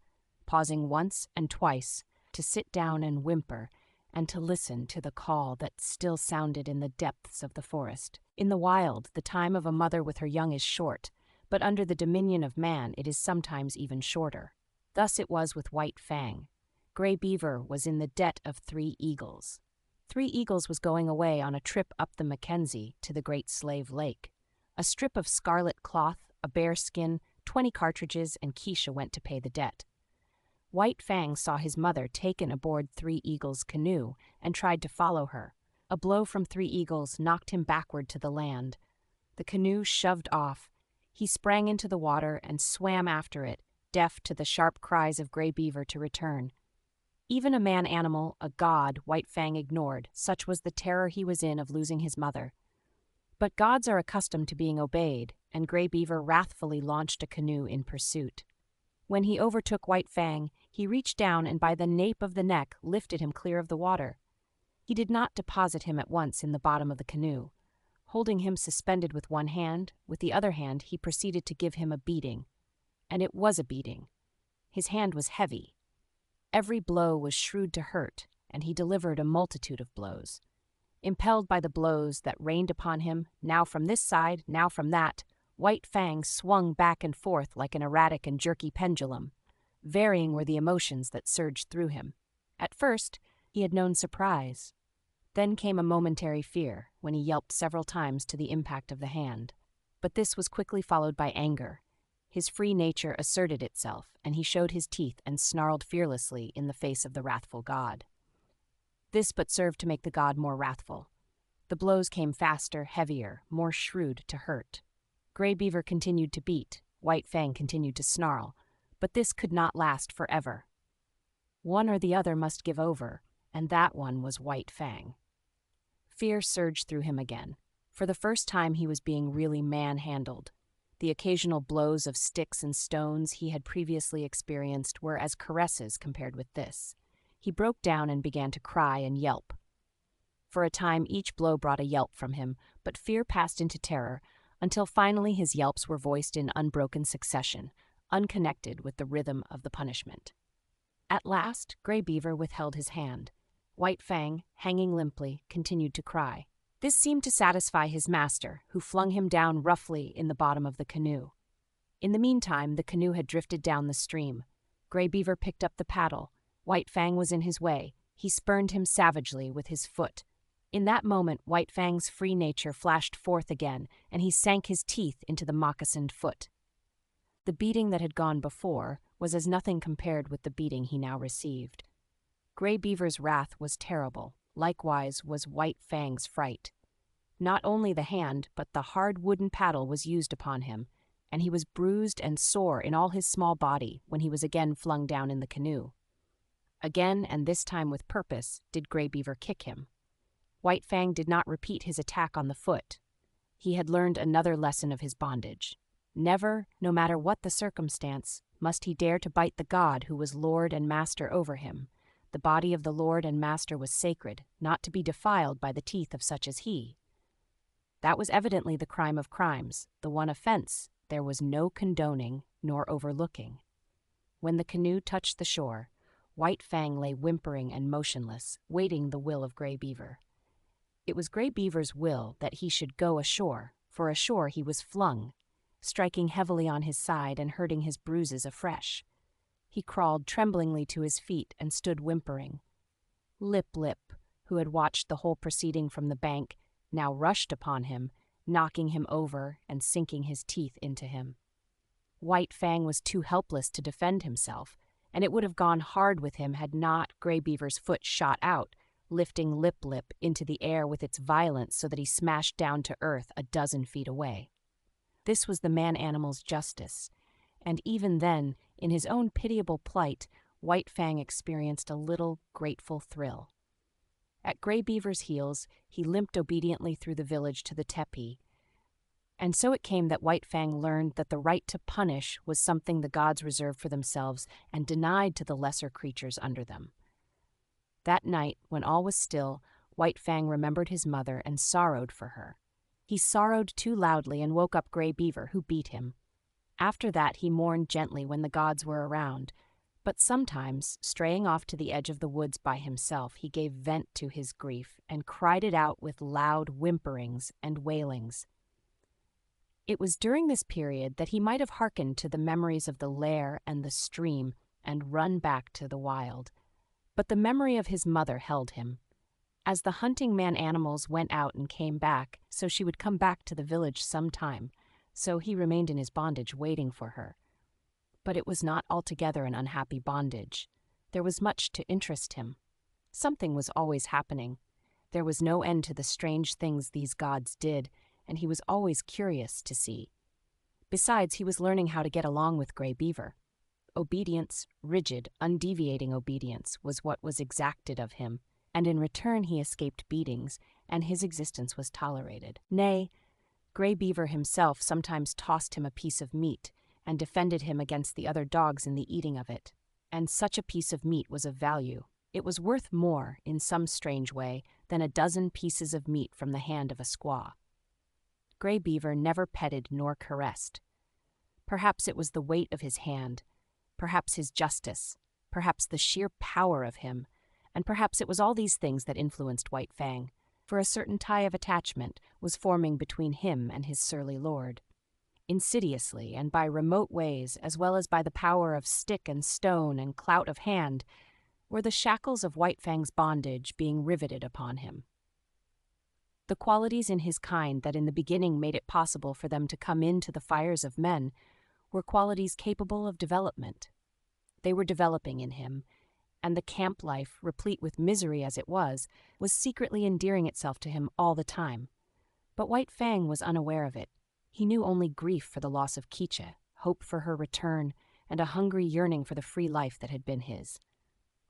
pausing once and twice to sit down and whimper and to listen to the call that still sounded in the depths of the forest. In the wild, the time of a mother with her young is short, but under the dominion of man it is sometimes even shorter. Thus it was with White Fang. Gray Beaver was in the debt of 3 eagles. 3 Eagles was going away on a trip up the Mackenzie to the Great Slave Lake. A strip of scarlet cloth, a bear skin, 20 cartridges, and Quiche went to pay the debt. White Fang saw his mother taken aboard 3 Eagles' canoe and tried to follow her. A blow from 3 Eagles knocked him backward to the land. The canoe shoved off. He sprang into the water and swam after it, deaf to the sharp cries of Gray Beaver to return. Even a man-animal, a god, White Fang ignored, such was the terror he was in of losing his mother. But gods are accustomed to being obeyed, and Gray Beaver wrathfully launched a canoe in pursuit. When he overtook White Fang, he reached down and by the nape of the neck lifted him clear of the water. He did not deposit him at once in the bottom of the canoe. Holding him suspended with one hand, with the other hand he proceeded to give him a beating. And it was a beating. His hand was heavy. Every blow was shrewd to hurt, and he delivered a multitude of blows. Impelled by the blows that rained upon him, now from this side, now from that, White Fang swung back and forth like an erratic and jerky pendulum. Varying were the emotions that surged through him. At first, he had known surprise. Then came a momentary fear, when he yelped several times to the impact of the hand. But this was quickly followed by anger. His free nature asserted itself, and he showed his teeth and snarled fearlessly in the face of the wrathful god. This but served to make the god more wrathful. The blows came faster, heavier, more shrewd to hurt. Gray Beaver continued to beat, White Fang continued to snarl, but this could not last forever. One or the other must give over, and that one was White Fang. Fear surged through him again. For the first time he was being really manhandled. The occasional blows of sticks and stones he had previously experienced were as caresses compared with this. He broke down and began to cry and yelp. For a time each blow brought a yelp from him, but fear passed into terror, until finally his yelps were voiced in unbroken succession, unconnected with the rhythm of the punishment. At last, Gray Beaver withheld his hand. White Fang, hanging limply, continued to cry. This seemed to satisfy his master, who flung him down roughly in the bottom of the canoe. In the meantime, the canoe had drifted down the stream. Gray Beaver picked up the paddle. White Fang was in his way. He spurned him savagely with his foot. In that moment, White Fang's free nature flashed forth again, and he sank his teeth into the moccasined foot. The beating that had gone before was as nothing compared with the beating he now received. Gray Beaver's wrath was terrible, likewise was White Fang's fright. Not only the hand, but the hard wooden paddle was used upon him, and he was bruised and sore in all his small body when he was again flung down in the canoe. Again, and this time with purpose, did Gray Beaver kick him. White Fang did not repeat his attack on the foot. He had learned another lesson of his bondage. Never, no matter what the circumstance, must he dare to bite the god who was lord and master over him. The body of the lord and master was sacred, not to be defiled by the teeth of such as he. That was evidently the crime of crimes, the one offense there was no condoning nor overlooking. When the canoe touched the shore, White Fang lay whimpering and motionless, waiting the will of Gray Beaver. It was Gray Beaver's will that he should go ashore, for ashore he was flung, striking heavily on his side and hurting his bruises afresh. He crawled tremblingly to his feet and stood whimpering. Lip, who had watched the whole proceeding from the bank, now rushed upon him, knocking him over and sinking his teeth into him. White Fang was too helpless to defend himself, and it would have gone hard with him had not Gray Beaver's foot shot out, lifting Lip into the air with its violence so that he smashed down to earth a dozen feet away. This was the man-animal's justice, and even then, in his own pitiable plight, White Fang experienced a little grateful thrill. At Gray Beaver's heels, he limped obediently through the village to the tepee, and so it came that White Fang learned that the right to punish was something the gods reserved for themselves and denied to the lesser creatures under them. That night, when all was still, White Fang remembered his mother and sorrowed for her. He sorrowed too loudly and woke up Gray Beaver, who beat him. After that he mourned gently when the gods were around, but sometimes, straying off to the edge of the woods by himself, he gave vent to his grief and cried it out with loud whimperings and wailings. It was during this period that he might have hearkened to the memories of the lair and the stream and run back to the wild. But the memory of his mother held him. As the hunting man-animals went out and came back, so she would come back to the village some time, so he remained in his bondage waiting for her. But it was not altogether an unhappy bondage. There was much to interest him. Something was always happening. There was no end to the strange things these gods did, and he was always curious to see. Besides, he was learning how to get along with Gray Beaver. Obedience, rigid, undeviating obedience, was what was exacted of him, and in return he escaped beatings, and his existence was tolerated. Nay, Gray Beaver himself sometimes tossed him a piece of meat, and defended him against the other dogs in the eating of it. And such a piece of meat was of value. It was worth more, in some strange way, than a dozen pieces of meat from the hand of a squaw. Gray Beaver never petted nor caressed. Perhaps it was the weight of his hand, perhaps his justice, perhaps the sheer power of him, and perhaps it was all these things that influenced White Fang, for a certain tie of attachment was forming between him and his surly lord. Insidiously, and by remote ways, as well as by the power of stick and stone and clout of hand, were the shackles of White Fang's bondage being riveted upon him. The qualities in his kind that in the beginning made it possible for them to come into the fires of men were qualities capable of development. They were developing in him, and the camp life, replete with misery as it was secretly endearing itself to him all the time. But White Fang was unaware of it. He knew only grief for the loss of Keecha, hope for her return, and a hungry yearning for the free life that had been his.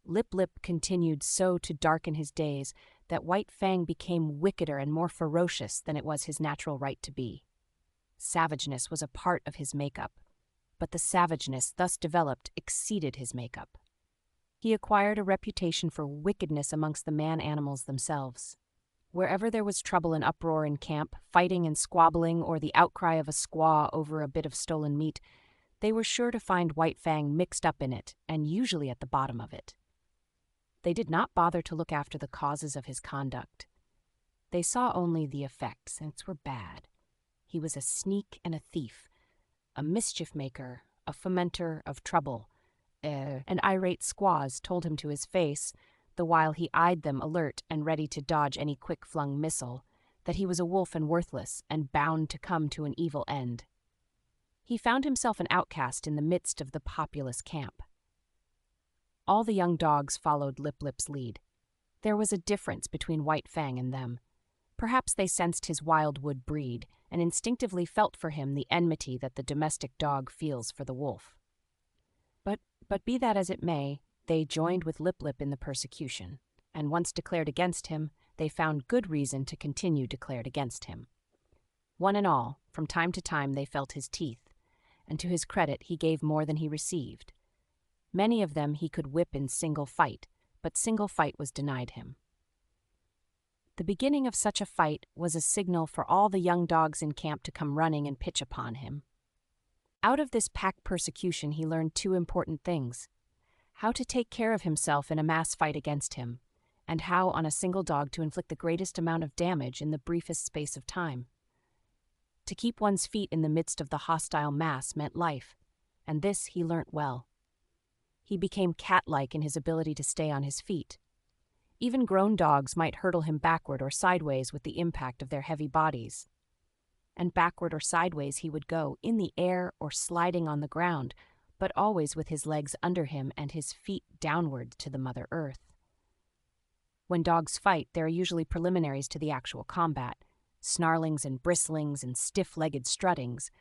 Lip continued so to darken his days that White Fang became wickeder and more ferocious than it was his natural right to be. Savageness was a part of his makeup, but the savageness thus developed exceeded his makeup. He acquired a reputation for wickedness amongst the man-animals themselves. Wherever there was trouble and uproar in camp, fighting and squabbling, or the outcry of a squaw over a bit of stolen meat, they were sure to find White Fang mixed up in it, and usually at the bottom of it. They did not bother to look after the causes of his conduct. They saw only the effects, and it were bad. He was a sneak and a thief, a mischief-maker, a fomenter of trouble. And irate squaws told him to his face, the while he eyed them alert and ready to dodge any quick-flung missile, that he was a wolf and worthless and bound to come to an evil end. He found himself an outcast in the midst of the populous camp. All the young dogs followed Lip Lip's lead. There was a difference between White Fang and them. Perhaps they sensed his wildwood breed and instinctively felt for him the enmity that the domestic dog feels for the wolf. But be that as it may, they joined with Lip Lip in the persecution, and once declared against him, they found good reason to continue declared against him. One and all, from time to time they felt his teeth, and to his credit he gave more than he received. Many of them he could whip in single fight, but single fight was denied him. The beginning of such a fight was a signal for all the young dogs in camp to come running and pitch upon him. Out of this pack persecution he learned two important things: how to take care of himself in a mass fight against him, and how on a single dog to inflict the greatest amount of damage in the briefest space of time. To keep one's feet in the midst of the hostile mass meant life, and this he learnt well. He became cat-like in his ability to stay on his feet. Even grown dogs might hurtle him backward or sideways with the impact of their heavy bodies. And backward or sideways he would go, in the air or sliding on the ground, but always with his legs under him and his feet downward to the Mother Earth. When dogs fight, there are usually preliminaries to the actual combat, snarlings and bristlings and stiff-legged struttings.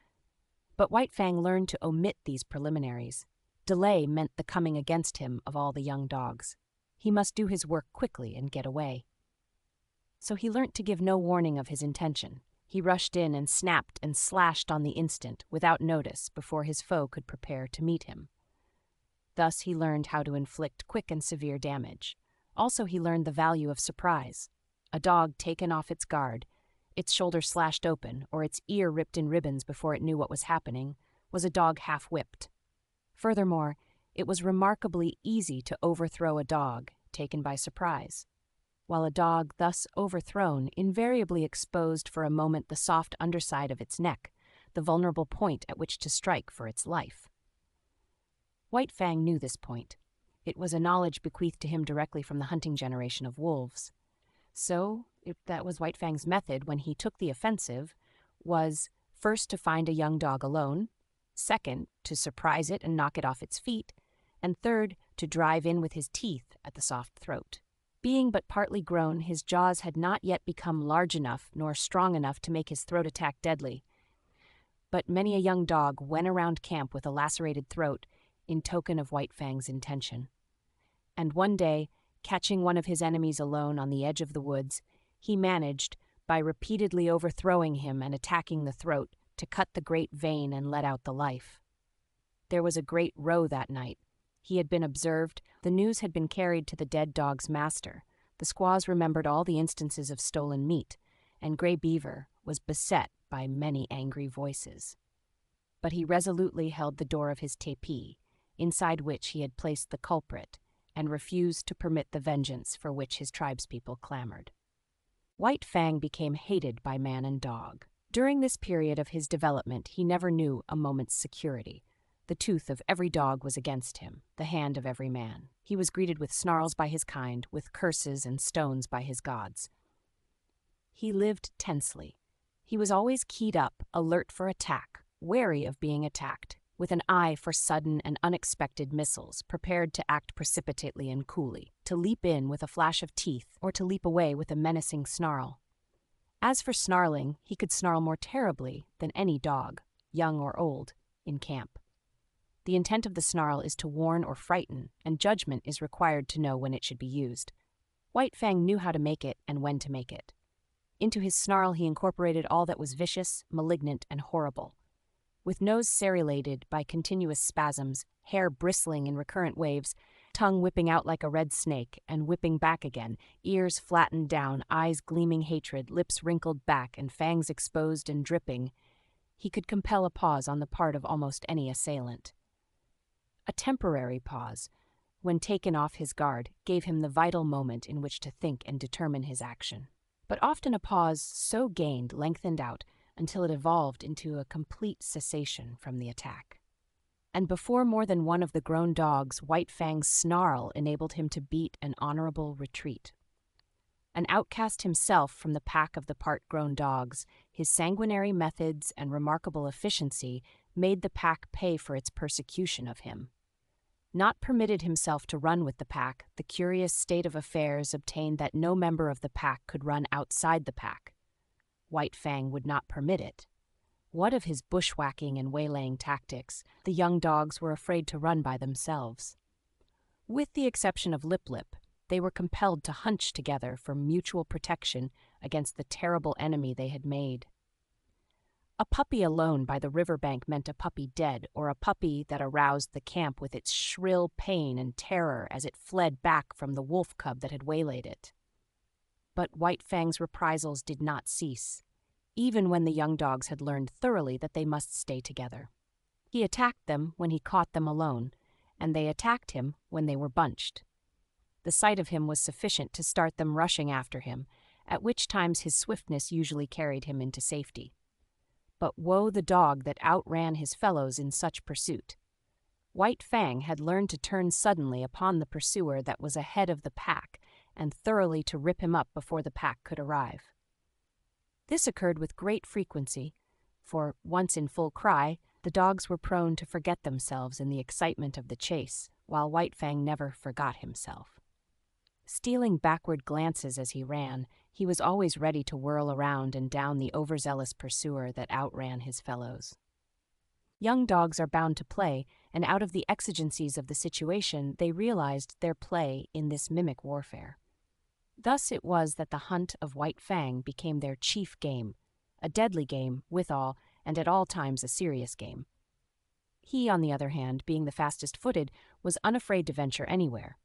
But White Fang learned to omit these preliminaries. Delay meant the coming against him of all the young dogs. He must do his work quickly and get away. So he learnt to give no warning of his intention. He rushed in and snapped and slashed on the instant, without notice, before his foe could prepare to meet him. Thus he learned how to inflict quick and severe damage. Also he learned the value of surprise. A dog taken off its guard, its shoulder slashed open, or its ear ripped in ribbons before it knew what was happening, was a dog half-whipped. Furthermore, it was remarkably easy to overthrow a dog taken by surprise, while a dog thus overthrown invariably exposed for a moment the soft underside of its neck, the vulnerable point at which to strike for its life. White Fang knew this point. It was a knowledge bequeathed to him directly from the hunting generation of wolves. So, that was White Fang's method when he took the offensive, was first to find a young dog alone, second, to surprise it and knock it off its feet, and third, to drive in with his teeth at the soft throat. Being but partly grown, his jaws had not yet become large enough nor strong enough to make his throat attack deadly. But many a young dog went around camp with a lacerated throat in token of White Fang's intention. And one day, catching one of his enemies alone on the edge of the woods, he managed, by repeatedly overthrowing him and attacking the throat, to cut the great vein and let out the life. There was a great row that night. He had been observed. The news had been carried to the dead dog's master. The squaws remembered all the instances of stolen meat, and Grey Beaver was beset by many angry voices. But he resolutely held the door of his tepee, inside which he had placed the culprit, and refused to permit the vengeance for which his tribespeople clamored. White Fang became hated by man and dog. During this period of his development, he never knew a moment's security. The tooth of every dog was against him, the hand of every man. He was greeted with snarls by his kind, with curses and stones by his gods. He lived tensely. He was always keyed up, alert for attack, wary of being attacked, with an eye for sudden and unexpected missiles, prepared to act precipitately and coolly, to leap in with a flash of teeth, or to leap away with a menacing snarl. As for snarling, he could snarl more terribly than any dog, young or old, in camp. The intent of the snarl is to warn or frighten, and judgment is required to know when it should be used. White Fang knew how to make it and when to make it. Into his snarl he incorporated all that was vicious, malignant, and horrible. With nose serrated by continuous spasms, hair bristling in recurrent waves, tongue whipping out like a red snake and whipping back again, ears flattened down, eyes gleaming hatred, lips wrinkled back, and fangs exposed and dripping, he could compel a pause on the part of almost any assailant. A temporary pause, when taken off his guard, gave him the vital moment in which to think and determine his action. But often a pause so gained lengthened out until it evolved into a complete cessation from the attack. and before more than one of the grown dogs, White Fang's snarl enabled him to beat an honorable retreat. An outcast himself from the pack of the part-grown dogs, his sanguinary methods and remarkable efficiency made the pack pay for its persecution of him. Not permitted himself to run with the pack, the curious state of affairs obtained that no member of the pack could run outside the pack. White Fang would not permit it. What of his bushwhacking and waylaying tactics? The young dogs were afraid to run by themselves. With the exception of Lip Lip, they were compelled to hunch together for mutual protection against the terrible enemy they had made. A puppy alone by the riverbank meant a puppy dead, or a puppy that aroused the camp with its shrill pain and terror as it fled back from the wolf cub that had waylaid it. But White Fang's reprisals did not cease, even when the young dogs had learned thoroughly that they must stay together. He attacked them when he caught them alone, and they attacked him when they were bunched. The sight of him was sufficient to start them rushing after him, at which times his swiftness usually carried him into safety. But woe the dog that outran his fellows in such pursuit. White Fang had learned to turn suddenly upon the pursuer that was ahead of the pack, and thoroughly to rip him up before the pack could arrive. This occurred with great frequency, for, once in full cry, the dogs were prone to forget themselves in the excitement of the chase, while White Fang never forgot himself. Stealing backward glances as he ran, he was always ready to whirl around and down the overzealous pursuer that outran his fellows. Young dogs are bound to play, and out of the exigencies of the situation they realized their play in this mimic warfare. Thus it was that the hunt of White Fang became their chief game, a deadly game, withal, and at all times a serious game. He, on the other hand, being the fastest-footed, was unafraid to venture anywhere.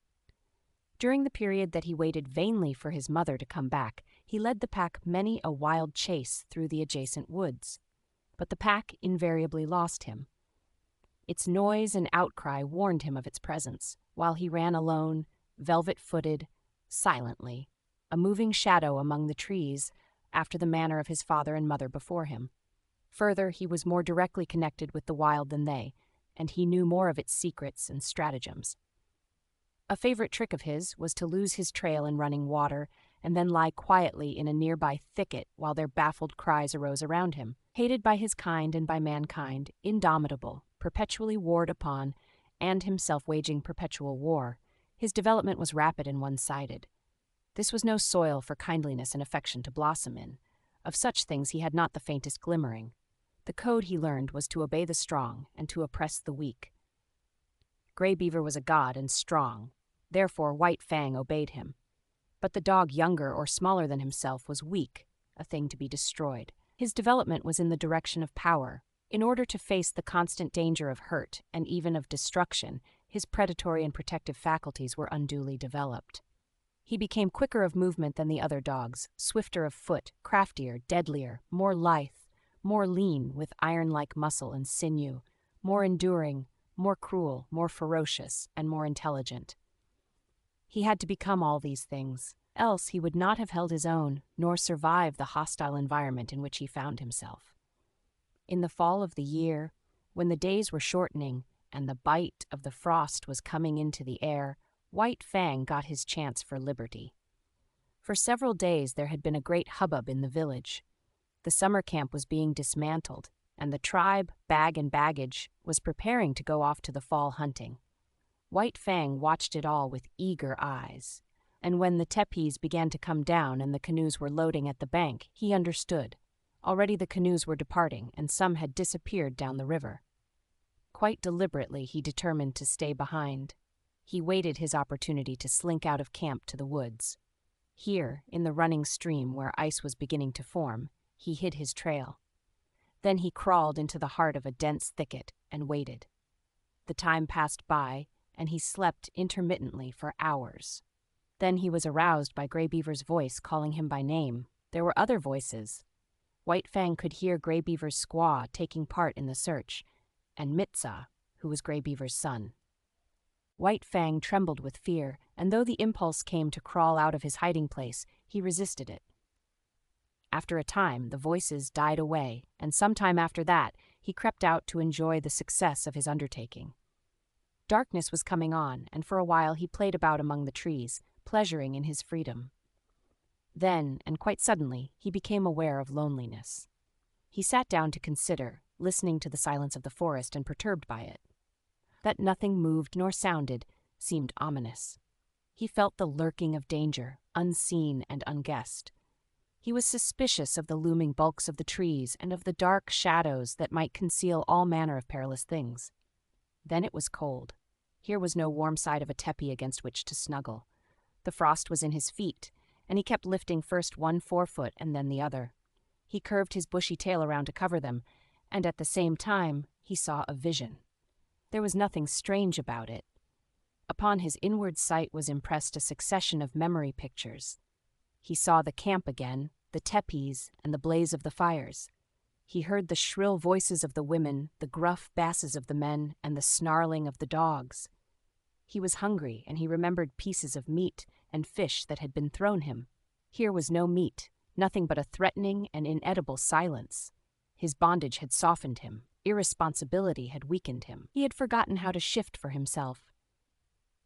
During the period that he waited vainly for his mother to come back, he led the pack many a wild chase through the adjacent woods. But the pack invariably lost him. Its noise and outcry warned him of its presence, while he ran alone, velvet-footed, silently, a moving shadow among the trees, after the manner of his father and mother before him. Further, he was more directly connected with the wild than they, and he knew more of its secrets and stratagems. A favorite trick of his was to lose his trail in running water, and then lie quietly in a nearby thicket while their baffled cries arose around him. Hated by his kind and by mankind, indomitable, perpetually warred upon, and himself waging perpetual war, his development was rapid and one-sided. This was no soil for kindliness and affection to blossom in. Of such things he had not the faintest glimmering. The code he learned was to obey the strong and to oppress the weak. Grey Beaver was a god and strong. Therefore White Fang obeyed him. But the dog younger or smaller than himself was weak, a thing to be destroyed. His development was in the direction of power. In order to face the constant danger of hurt and even of destruction, his predatory and protective faculties were unduly developed. He became quicker of movement than the other dogs, swifter of foot, craftier, deadlier, more lithe, more lean with iron-like muscle and sinew, more enduring, more cruel, more ferocious, and more intelligent. He had to become all these things, else he would not have held his own, nor survive the hostile environment in which he found himself. In the fall of the year, when the days were shortening and the bite of the frost was coming into the air, White Fang got his chance for liberty. For several days there had been a great hubbub in the village. The summer camp was being dismantled, and the tribe, bag and baggage, was preparing to go off to the fall hunting. White Fang watched it all with eager eyes, and when the tepees began to come down and the canoes were loading at the bank, he understood. Already the canoes were departing, and some had disappeared down the river. Quite deliberately he determined to stay behind. He waited his opportunity to slink out of camp to the woods. Here, in the running stream where ice was beginning to form, he hid his trail. Then he crawled into the heart of a dense thicket and waited. The time passed by, and he slept intermittently for hours. Then he was aroused by Grey Beaver's voice calling him by name. There were other voices. White Fang could hear Grey Beaver's squaw taking part in the search, and Mitza, who was Grey Beaver's son. White Fang trembled with fear, and though the impulse came to crawl out of his hiding place, he resisted it. After a time, the voices died away, and some time after that, he crept out to enjoy the success of his undertaking. Darkness was coming on, and for a while he played about among the trees, pleasuring in his freedom. Then, and quite suddenly, he became aware of loneliness. He sat down to consider, listening to the silence of the forest and perturbed by it. That nothing moved nor sounded seemed ominous. He felt the lurking of danger, unseen and unguessed. He was suspicious of the looming bulks of the trees and of the dark shadows that might conceal all manner of perilous things. Then it was cold. Here was no warm side of a tepi against which to snuggle. The frost was in his feet, and he kept lifting first one forefoot and then the other. He curved his bushy tail around to cover them, and at the same time he saw a vision. There was nothing strange about it. Upon his inward sight was impressed a succession of memory pictures. He saw the camp again, the tepes, and the blaze of the fires. He heard the shrill voices of the women, the gruff basses of the men, and the snarling of the dogs. He was hungry, and he remembered pieces of meat and fish that had been thrown him. Here was no meat, nothing but a threatening and inedible silence. His bondage had softened him. Irresponsibility had weakened him. He had forgotten how to shift for himself.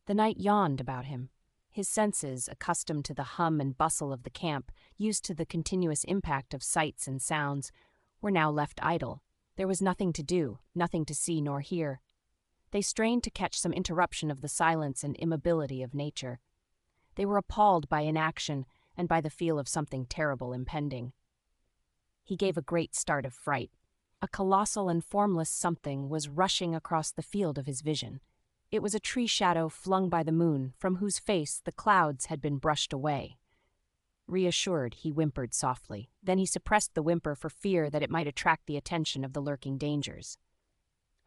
The night yawned about him. His senses, accustomed to the hum and bustle of the camp, used to the continuous impact of sights and sounds, were now left idle. There was nothing to do, nothing to see nor hear. They strained to catch some interruption of the silence and immobility of nature. They were appalled by inaction and by the feel of something terrible impending. He gave a great start of fright. A colossal and formless something was rushing across the field of his vision. It was a tree shadow flung by the moon, from whose face the clouds had been brushed away. Reassured, he whimpered softly. Then he suppressed the whimper for fear that it might attract the attention of the lurking dangers.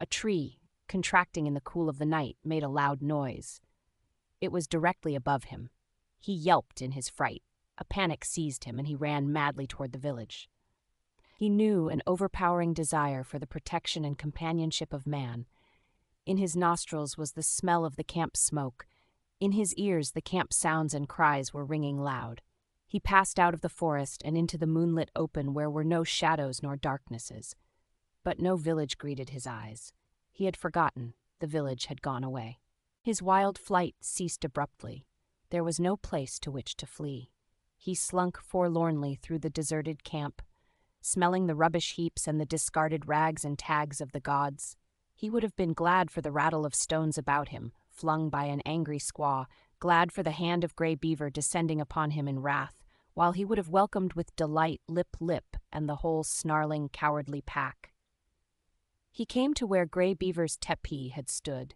A tree, contracting in the cool of the night, made a loud noise. It was directly above him. He yelped in his fright. A panic seized him, and he ran madly toward the village. He knew an overpowering desire for the protection and companionship of man. In his nostrils was the smell of the camp smoke. In his ears the camp sounds and cries were ringing loud. He passed out of the forest and into the moonlit open where were no shadows nor darknesses. But no village greeted his eyes. He had forgotten. The village had gone away. His wild flight ceased abruptly. There was no place to which to flee. He slunk forlornly through the deserted camp, smelling the rubbish heaps and the discarded rags and tags of the gods. He would have been glad for the rattle of stones about him, flung by an angry squaw, glad for the hand of Grey Beaver descending upon him in wrath, while he would have welcomed with delight Lip and the whole snarling, cowardly pack. He came to where Grey Beaver's tepi had stood.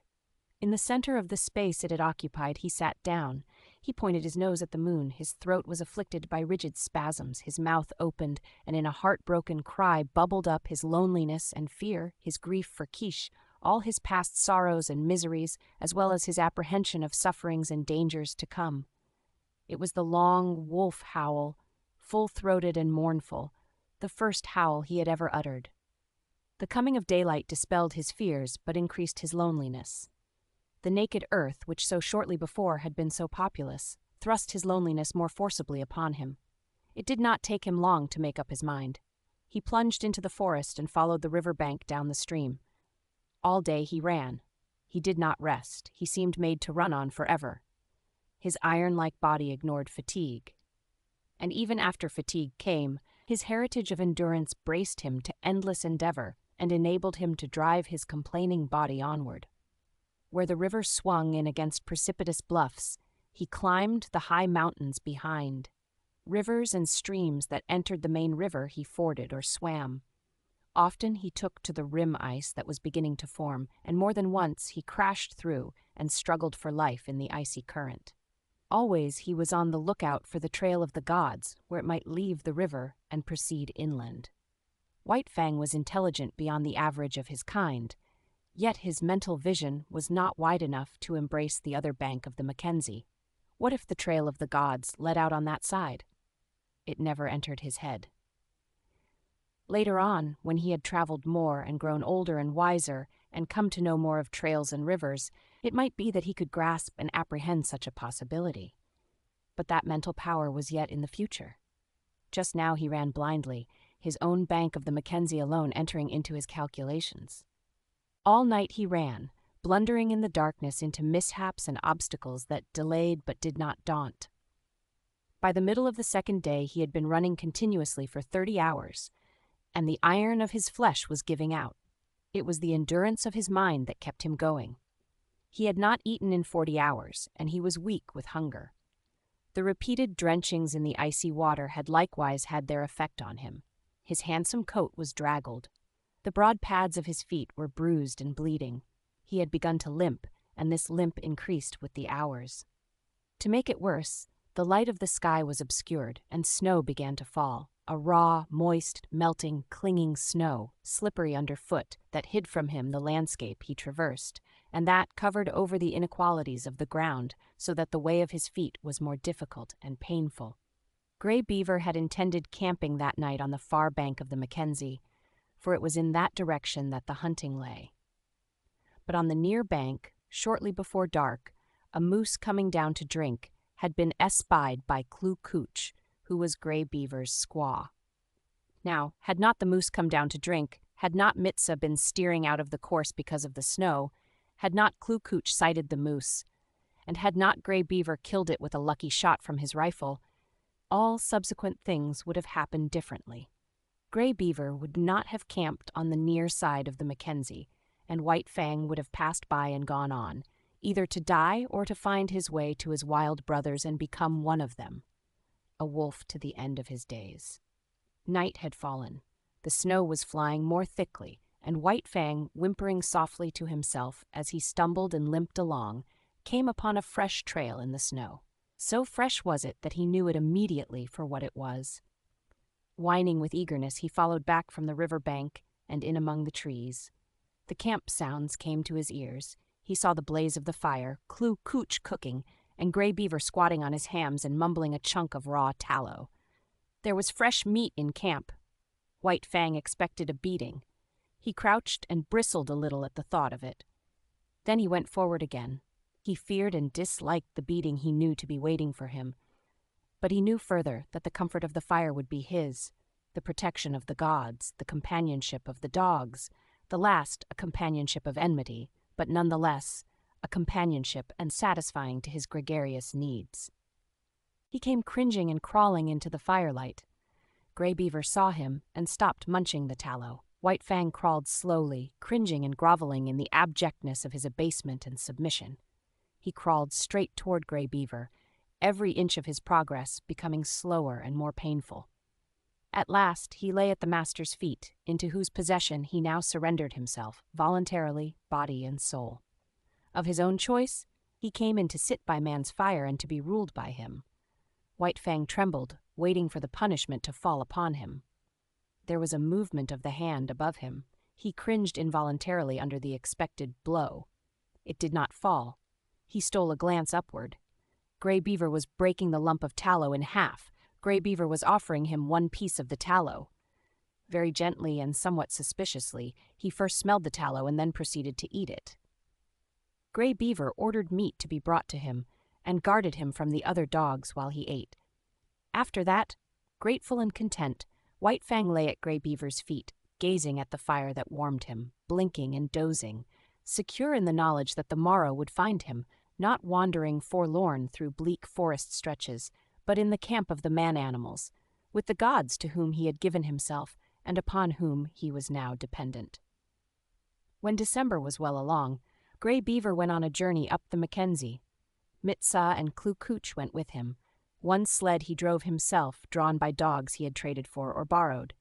In the center of the space it had occupied, he sat down. He pointed his nose at the moon. His throat was afflicted by rigid spasms. His mouth opened, and in a heartbroken cry bubbled up his loneliness and fear, his grief for Kish, all his past sorrows and miseries, as well as his apprehension of sufferings and dangers to come. It was the long wolf howl, full-throated and mournful, the first howl he had ever uttered. The coming of daylight dispelled his fears, but increased his loneliness. The naked earth, which so shortly before had been so populous, thrust his loneliness more forcibly upon him. It did not take him long to make up his mind. He plunged into the forest and followed the river bank down the stream. All day he ran. He did not rest. He seemed made to run on forever. His iron-like body ignored fatigue. And even after fatigue came, his heritage of endurance braced him to endless endeavor and enabled him to drive his complaining body onward. Where the river swung in against precipitous bluffs, he climbed the high mountains behind. Rivers and streams that entered the main river he forded or swam. Often he took to the rim ice that was beginning to form, and more than once he crashed through and struggled for life in the icy current. Always he was on the lookout for the trail of the gods, where it might leave the river and proceed inland. White Fang was intelligent beyond the average of his kind, yet his mental vision was not wide enough to embrace the other bank of the Mackenzie. What if the trail of the gods led out on that side? It never entered his head. Later on, when he had traveled more and grown older and wiser and come to know more of trails and rivers, it might be that he could grasp and apprehend such a possibility. But that mental power was yet in the future. Just now he ran blindly. his own bank of the Mackenzie alone entering into his calculations. All night he ran, blundering in the darkness into mishaps and obstacles that delayed but did not daunt. By the middle of the second day he had been running continuously for 30 hours, and the iron of his flesh was giving out. It was the endurance of his mind that kept him going. He had not eaten in 40 hours, and he was weak with hunger. The repeated drenchings in the icy water had likewise had their effect on him. His handsome coat was draggled. The broad pads of his feet were bruised and bleeding. He had begun to limp, and this limp increased with the hours. To make it worse, the light of the sky was obscured, and snow began to fall. A raw, moist, melting, clinging snow, slippery underfoot, that hid from him the landscape he traversed, and that covered over the inequalities of the ground so that the way of his feet was more difficult and painful. Grey Beaver had intended camping that night on the far bank of the Mackenzie, for it was in that direction that the hunting lay. But on the near bank, shortly before dark, a moose coming down to drink had been espied by Klondike, who was Grey Beaver's squaw. Now, had not the moose come down to drink, had not Mitsa been steering out of the course because of the snow, had not Klondike sighted the moose, and had not Grey Beaver killed it with a lucky shot from his rifle, all subsequent things would have happened differently. Grey Beaver would not have camped on the near side of the Mackenzie, and White Fang would have passed by and gone on, either to die or to find his way to his wild brothers and become one of them, a wolf to the end of his days. Night had fallen. The snow was flying more thickly, and White Fang, whimpering softly to himself as he stumbled and limped along, came upon a fresh trail in the snow. So fresh was it that he knew it immediately for what it was. Whining with eagerness, he followed back from the river bank and in among the trees. The camp sounds came to his ears. He saw the blaze of the fire, Klondike cooking, and Grey Beaver squatting on his hams and mumbling a chunk of raw tallow. There was fresh meat in camp. White Fang expected a beating. He crouched and bristled a little at the thought of it. Then he went forward again. He feared and disliked the beating he knew to be waiting for him. But he knew further that the comfort of the fire would be his, the protection of the gods, the companionship of the dogs, the last a companionship of enmity, but nonetheless a companionship and satisfying to his gregarious needs. He came cringing and crawling into the firelight. Grey Beaver saw him and stopped munching the tallow. White Fang crawled slowly, cringing and groveling in the abjectness of his abasement and submission. He crawled straight toward Grey Beaver, every inch of his progress becoming slower and more painful. At last he lay at the master's feet, into whose possession he now surrendered himself, voluntarily, body and soul. Of his own choice, he came in to sit by man's fire and to be ruled by him. White Fang trembled, waiting for the punishment to fall upon him. There was a movement of the hand above him. He cringed involuntarily under the expected blow. It did not fall. He stole a glance upward. Grey Beaver was breaking the lump of tallow in half. Grey Beaver was offering him one piece of the tallow. Very gently and somewhat suspiciously, he first smelled the tallow and then proceeded to eat it. Grey Beaver ordered meat to be brought to him and guarded him from the other dogs while he ate. After that, grateful and content, White Fang lay at Grey Beaver's feet, gazing at the fire that warmed him, blinking and dozing, secure in the knowledge that the morrow would find him, not wandering forlorn through bleak forest stretches, but in the camp of the man-animals, with the gods to whom he had given himself and upon whom he was now dependent. When December was well along, Grey Beaver went on a journey up the Mackenzie. Mitsa and Klondike went with him. One sled he drove himself, drawn by dogs he had traded for or borrowed.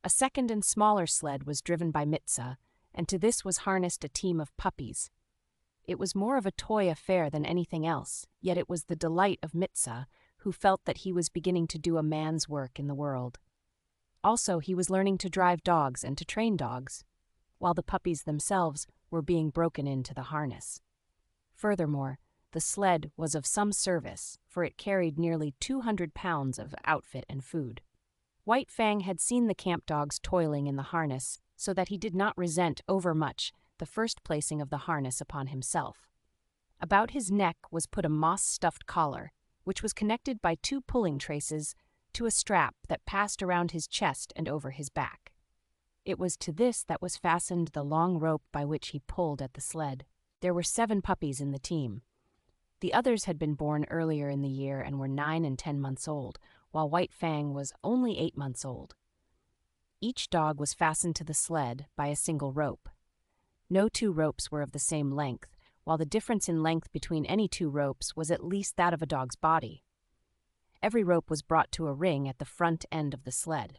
A second and smaller sled was driven by Mitsa, and to this was harnessed a team of puppies. It was more of a toy affair than anything else, yet it was the delight of Mitsa, who felt that he was beginning to do a man's work in the world. Also, he was learning to drive dogs and to train dogs, while the puppies themselves were being broken into the harness. Furthermore, the sled was of some service, for it carried nearly 200 pounds of outfit and food. White Fang had seen the camp dogs toiling in the harness, so that he did not resent overmuch the first placing of the harness upon himself. About his neck was put a moss-stuffed collar, which was connected by two pulling traces to a strap that passed around his chest and over his back. It was to this that was fastened the long rope by which he pulled at the sled. There were 7 puppies in the team. The others had been born earlier in the year and were 9 and 10 months old, while White Fang was only 8 months old. Each dog was fastened to the sled by a single rope. No 2 ropes were of the same length, while the difference in length between any 2 ropes was at least that of a dog's body. Every rope was brought to a ring at the front end of the sled.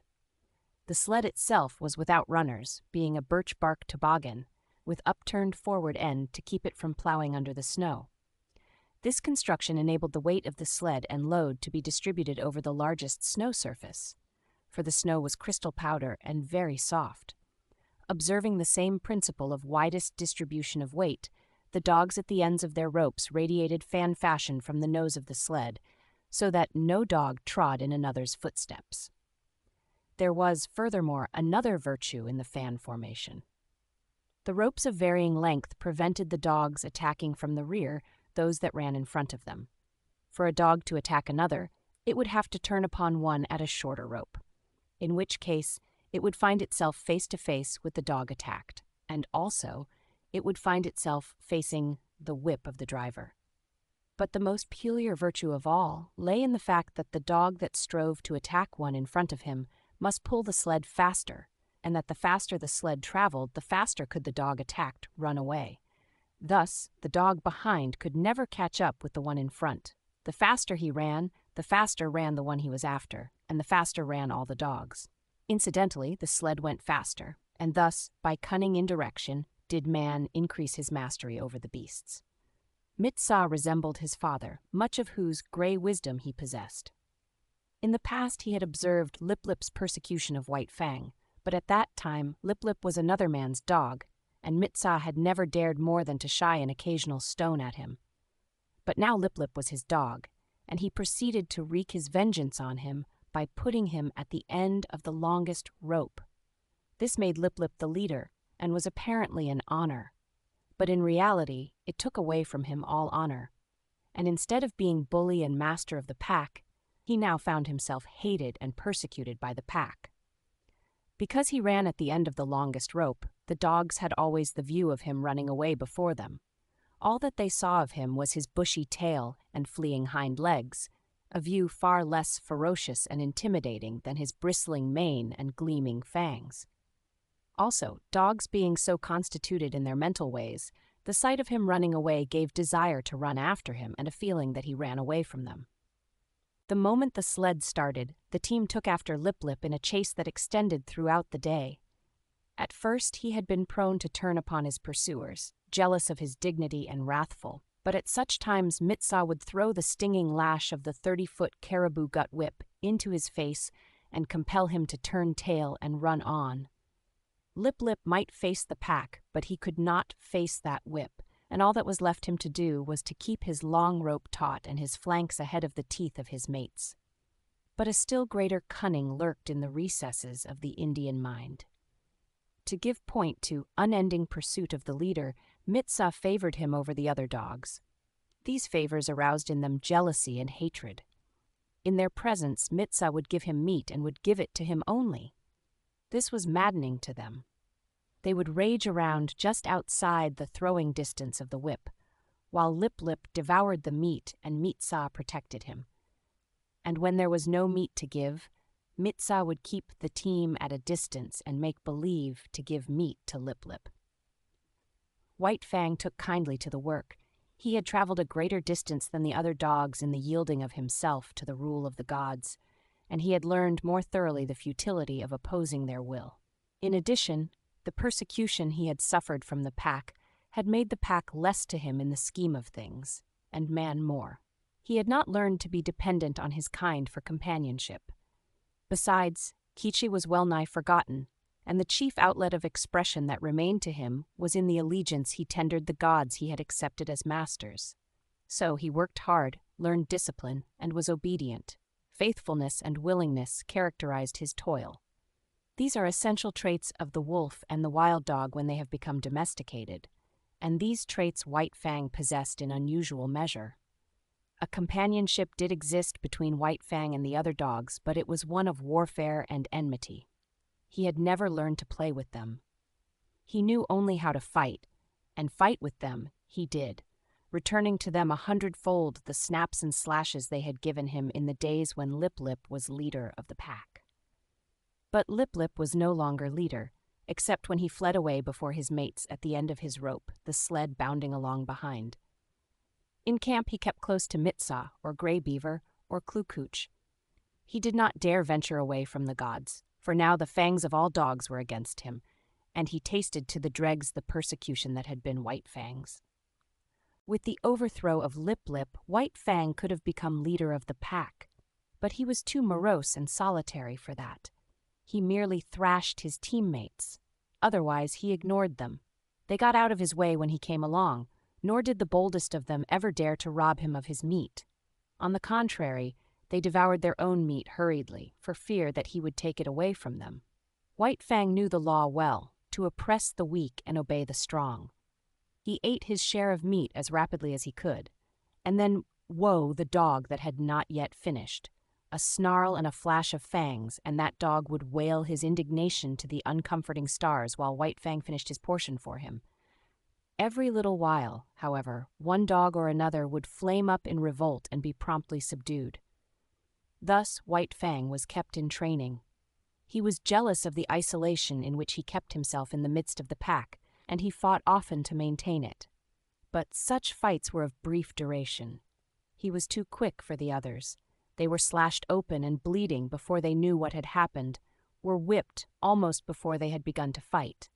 The sled itself was without runners, being a birch bark toboggan, with upturned forward end to keep it from plowing under the snow. This construction enabled the weight of the sled and load to be distributed over the largest snow surface, for the snow was crystal powder and very soft. Observing the same principle of widest distribution of weight, the dogs at the ends of their ropes radiated fan fashion from the nose of the sled, so that no dog trod in another's footsteps. There was, furthermore, another virtue in the fan formation. The ropes of varying length prevented the dogs attacking from the rear those that ran in front of them. For a dog to attack another, it would have to turn upon one at a shorter rope, in which case it would find itself face to face with the dog attacked, and also it would find itself facing the whip of the driver. But the most peculiar virtue of all lay in the fact that the dog that strove to attack one in front of him must pull the sled faster, and that the faster the sled traveled, the faster could the dog attacked run away. Thus, the dog behind could never catch up with the one in front. The faster he ran, the faster ran the one he was after, and the faster ran all the dogs. Incidentally, the sled went faster, and thus, by cunning indirection, did man increase his mastery over the beasts. Mit-Sa resembled his father, much of whose gray wisdom he possessed. In the past he had observed Lip-Lip's persecution of White Fang, but at that time Lip-Lip was another man's dog, and Mit-Sa had never dared more than to shy an occasional stone at him. But now Lip-Lip was his dog, and he proceeded to wreak his vengeance on him by putting him at the end of the longest rope. This made Lip-Lip the leader, and was apparently an honor. But in reality, it took away from him all honor, and instead of being bully and master of the pack, he now found himself hated and persecuted by the pack. Because he ran at the end of the longest rope, the dogs had always the view of him running away before them. All that they saw of him was his bushy tail and fleeing hind legs, a view far less ferocious and intimidating than his bristling mane and gleaming fangs. Also, dogs being so constituted in their mental ways, the sight of him running away gave desire to run after him and a feeling that he ran away from them. The moment the sled started, the team took after Lip-Lip in a chase that extended throughout the day. At first, he had been prone to turn upon his pursuers, jealous of his dignity and wrathful, but at such times Mit-Sa would throw the stinging lash of the 30-foot caribou gut whip into his face and compel him to turn tail and run on. Lip-Lip might face the pack, but he could not face that whip, and all that was left him to do was to keep his long rope taut and his flanks ahead of the teeth of his mates. But a still greater cunning lurked in the recesses of the Indian mind. To give point to unending pursuit of the leader, Mit-Sa favored him over the other dogs. These favors aroused in them jealousy and hatred. In their presence, Mit-Sa would give him meat and would give it to him only. This was maddening to them. They would rage around just outside the throwing distance of the whip, while Lip-Lip devoured the meat and Mit-Sa protected him. And when there was no meat to give, Mit-Sa would keep the team at a distance and make believe to give meat to Lip-Lip. White Fang took kindly to the work. He had traveled a greater distance than the other dogs in the yielding of himself to the rule of the gods, and he had learned more thoroughly the futility of opposing their will. In addition, the persecution he had suffered from the pack had made the pack less to him in the scheme of things, and man more. He had not learned to be dependent on his kind for companionship. Besides, Kichi was well-nigh forgotten, and the chief outlet of expression that remained to him was in the allegiance he tendered the gods he had accepted as masters. So he worked hard, learned discipline, and was obedient. Faithfulness and willingness characterized his toil. These are essential traits of the wolf and the wild dog when they have become domesticated, and these traits White Fang possessed in unusual measure. A companionship did exist between White Fang and the other dogs, but it was one of warfare and enmity. He had never learned to play with them. He knew only how to fight, and fight with them he did, returning to them 100-fold the snaps and slashes they had given him in the days when Lip Lip was leader of the pack. But Lip Lip was no longer leader, except when he fled away before his mates at the end of his rope, the sled bounding along behind. In camp he kept close to Mitsa, or Gray Beaver, or Klukooch. He did not dare venture away from the gods, for now the fangs of all dogs were against him, and he tasted to the dregs the persecution that had been White Fang's. With the overthrow of Lip Lip, White Fang could have become leader of the pack, but he was too morose and solitary for that. He merely thrashed his teammates. Otherwise, he ignored them. They got out of his way when he came along, nor did the boldest of them ever dare to rob him of his meat. On the contrary, they devoured their own meat hurriedly, for fear that he would take it away from them. White Fang knew the law well, to oppress the weak and obey the strong. He ate his share of meat as rapidly as he could, and then woe the dog that had not yet finished. A snarl and a flash of fangs, and that dog would wail his indignation to the uncomforting stars while White Fang finished his portion for him. Every little while, however, one dog or another would flame up in revolt and be promptly subdued. Thus White Fang was kept in training. He was jealous of the isolation in which he kept himself in the midst of the pack, and he fought often to maintain it. But such fights were of brief duration. He was too quick for the others. They were slashed open and bleeding before they knew what had happened, were whipped almost before they had begun to fight.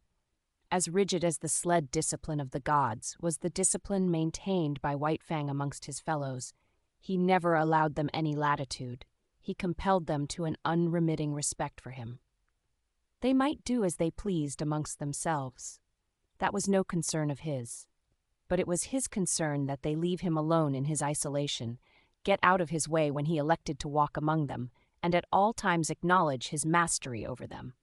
As rigid as the sled discipline of the gods was the discipline maintained by White Fang amongst his fellows. He never allowed them any latitude. He compelled them to an unremitting respect for him. They might do as they pleased amongst themselves. That was no concern of his. But it was his concern that they leave him alone in his isolation, get out of his way when he elected to walk among them, and at all times acknowledge his mastery over them.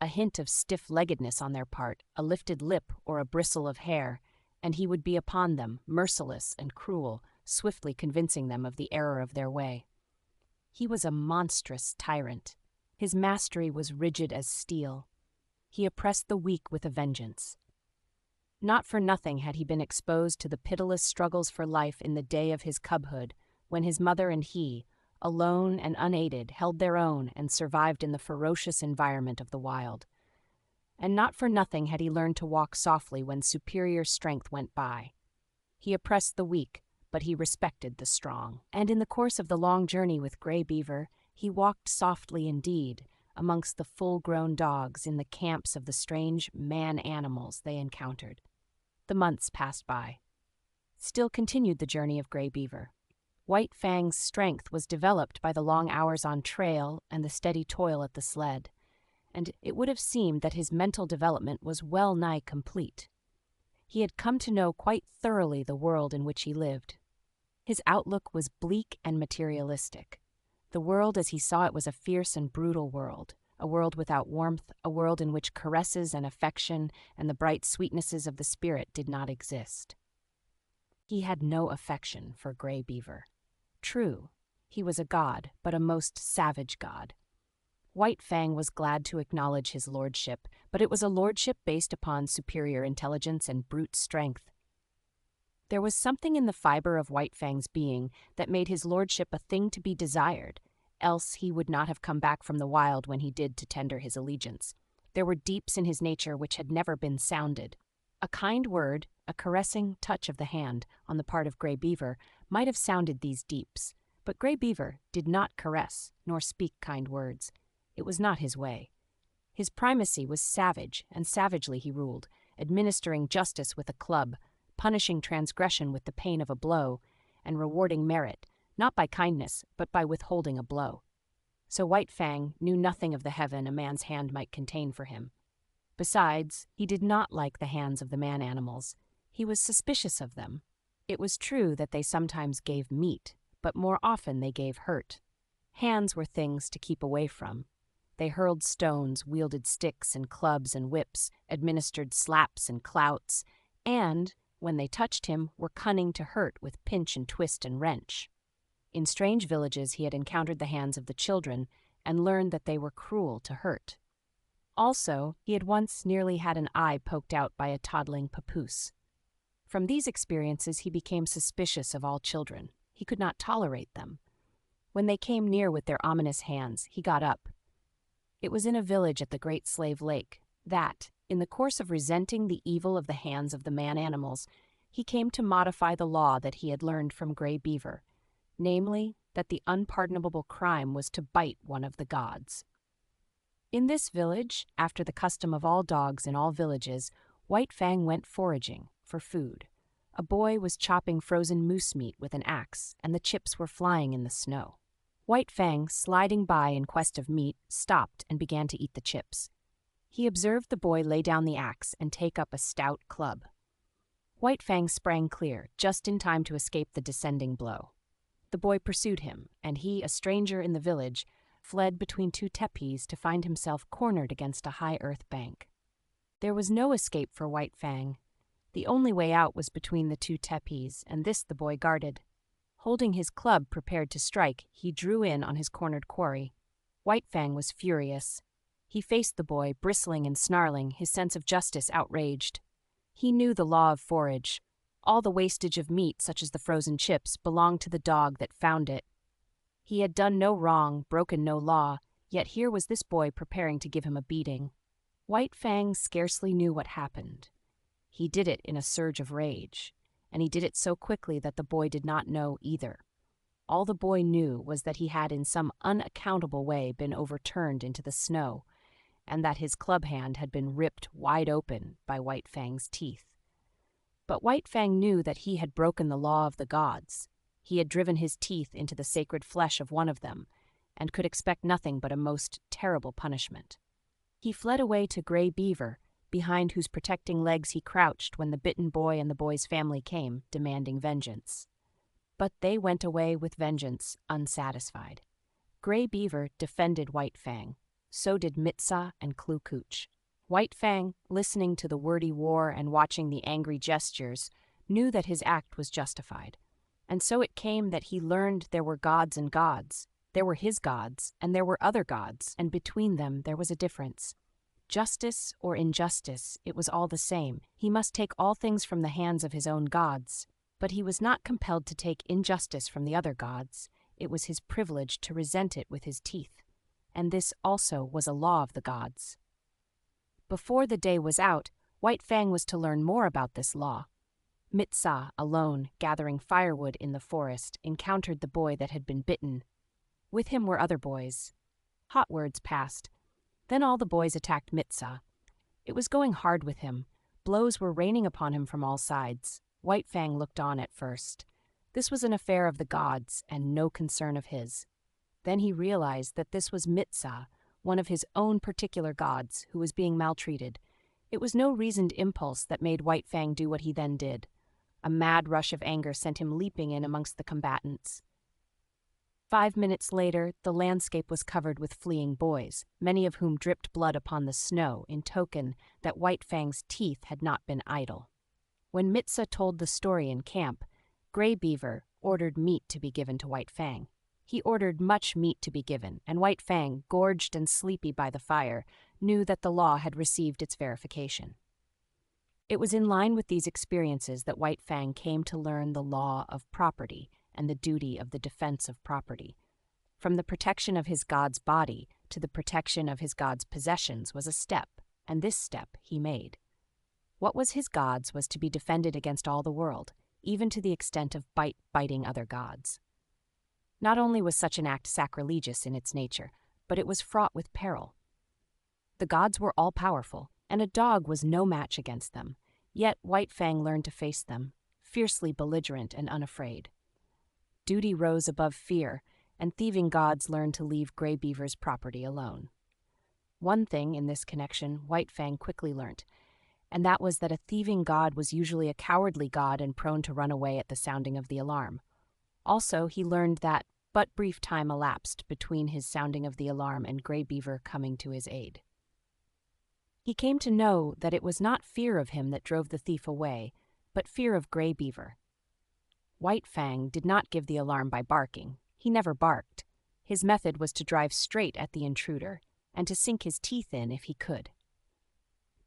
A hint of stiff-leggedness on their part, a lifted lip or a bristle of hair, and he would be upon them, merciless and cruel, swiftly convincing them of the error of their way. He was a monstrous tyrant. His mastery was rigid as steel. He oppressed the weak with a vengeance. Not for nothing had he been exposed to the pitiless struggles for life in the day of his cubhood, when his mother and he, alone and unaided, held their own and survived in the ferocious environment of the wild. And not for nothing had he learned to walk softly when superior strength went by. He oppressed the weak, but he respected the strong. And in the course of the long journey with Gray Beaver, he walked softly indeed, amongst the full-grown dogs in the camps of the strange man-animals they encountered. The months passed by. Still continued the journey of Gray Beaver. White Fang's strength was developed by the long hours on trail and the steady toil at the sled, and it would have seemed that his mental development was well nigh complete. He had come to know quite thoroughly the world in which he lived. His outlook was bleak and materialistic. The world as he saw it was a fierce and brutal world, a world without warmth, a world in which caresses and affection and the bright sweetnesses of the spirit did not exist. He had no affection for Gray Beaver. True, he was a god, but a most savage god. White Fang was glad to acknowledge his lordship, but it was a lordship based upon superior intelligence and brute strength. There was something in the fiber of White Fang's being that made his lordship a thing to be desired, else he would not have come back from the wild when he did to tender his allegiance. There were deeps in his nature which had never been sounded. A kind word, a caressing touch of the hand on the part of Gray Beaver might have sounded these deeps, but Gray Beaver did not caress nor speak kind words. It was not his way. His primacy was savage, and savagely he ruled, administering justice with a club, punishing transgression with the pain of a blow, and rewarding merit, not by kindness, but by withholding a blow. So White Fang knew nothing of the heaven a man's hand might contain for him. Besides, he did not like the hands of the man-animals. He was suspicious of them. It was true that they sometimes gave meat, but more often they gave hurt. Hands were things to keep away from. They hurled stones, wielded sticks and clubs and whips, administered slaps and clouts, and, when they touched him, were cunning to hurt with pinch and twist and wrench. In strange villages, he had encountered the hands of the children and learned that they were cruel to hurt. Also, he had once nearly had an eye poked out by a toddling papoose. From these experiences, he became suspicious of all children. He could not tolerate them. When they came near with their ominous hands, he got up. It was in a village at the Great Slave Lake that, in the course of resenting the evil of the hands of the man-animals, he came to modify the law that he had learned from Grey Beaver, namely, that the unpardonable crime was to bite one of the gods. In this village, after the custom of all dogs in all villages, White Fang went foraging for food. A boy was chopping frozen moose meat with an axe, and the chips were flying in the snow. White Fang, sliding by in quest of meat, stopped and began to eat the chips. He observed the boy lay down the axe and take up a stout club. White Fang sprang clear, just in time to escape the descending blow. The boy pursued him, and he, a stranger in the village, fled between two tepees to find himself cornered against a high earth bank. There was no escape for White Fang. The only way out was between the two tepees, and this the boy guarded. Holding his club prepared to strike, he drew in on his cornered quarry. White Fang was furious. He faced the boy, bristling and snarling, his sense of justice outraged. He knew the law of forage. All the wastage of meat, such as the frozen chips, belonged to the dog that found it. He had done no wrong, broken no law, yet here was this boy preparing to give him a beating. White Fang scarcely knew what happened. He did it in a surge of rage, and he did it so quickly that the boy did not know either. All the boy knew was that he had in some unaccountable way been overturned into the snow, and that his club hand had been ripped wide open by White Fang's teeth. But White Fang knew that he had broken the law of the gods. He had driven his teeth into the sacred flesh of one of them, and could expect nothing but a most terrible punishment. He fled away to Grey Beaver, behind whose protecting legs he crouched when the bitten boy and the boy's family came, demanding vengeance. But they went away with vengeance, unsatisfied. Grey Beaver defended White Fang. So did Mitsa and Klukooch. White Fang, listening to the wordy war and watching the angry gestures, knew that his act was justified. And so it came that he learned there were gods and gods. There were his gods, and there were other gods, and between them there was a difference. Justice or injustice, it was all the same. He must take all things from the hands of his own gods. But he was not compelled to take injustice from the other gods. It was his privilege to resent it with his teeth. And this also was a law of the gods. Before the day was out, White Fang was to learn more about this law. Mitsa, alone, gathering firewood in the forest, encountered the boy that had been bitten. With him were other boys. Hot words passed. Then all the boys attacked Mitsa. It was going hard with him. Blows were raining upon him from all sides. White Fang looked on at first. This was an affair of the gods, and no concern of his. Then he realized that this was Mitsa, one of his own particular gods, who was being maltreated. It was no reasoned impulse that made White Fang do what he then did. A mad rush of anger sent him leaping in amongst the combatants. 5 minutes later, the landscape was covered with fleeing boys, many of whom dripped blood upon the snow in token that White Fang's teeth had not been idle. When Mitsa told the story in camp, Grey Beaver ordered meat to be given to White Fang. He ordered much meat to be given, and White Fang, gorged and sleepy by the fire, knew that the law had received its verification. It was in line with these experiences that White Fang came to learn the law of property and the duty of the defense of property. From the protection of his god's body to the protection of his god's possessions was a step, and this step he made. What was his god's was to be defended against all the world, even to the extent of biting other gods. Not only was such an act sacrilegious in its nature, but it was fraught with peril. The gods were all-powerful, and a dog was no match against them. Yet White Fang learned to face them, fiercely belligerent and unafraid. Duty rose above fear, and thieving gods learned to leave Grey Beaver's property alone. One thing in this connection White Fang quickly learnt, and that was that a thieving god was usually a cowardly god and prone to run away at the sounding of the alarm. Also, he learned that but brief time elapsed between his sounding of the alarm and Grey Beaver coming to his aid. He came to know that it was not fear of him that drove the thief away, but fear of Grey Beaver. White Fang did not give the alarm by barking. He never barked. His method was to drive straight at the intruder, and to sink his teeth in if he could.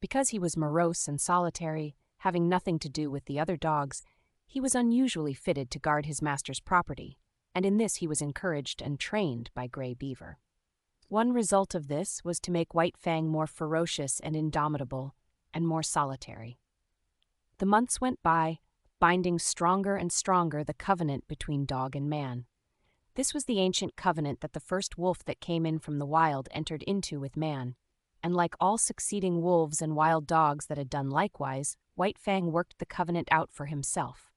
Because he was morose and solitary, having nothing to do with the other dogs, he was unusually fitted to guard his master's property, and in this he was encouraged and trained by Gray Beaver. One result of this was to make White Fang more ferocious and indomitable, and more solitary. The months went by, binding stronger and stronger the covenant between dog and man. This was the ancient covenant that the first wolf that came in from the wild entered into with man, and like all succeeding wolves and wild dogs that had done likewise, White Fang worked the covenant out for himself.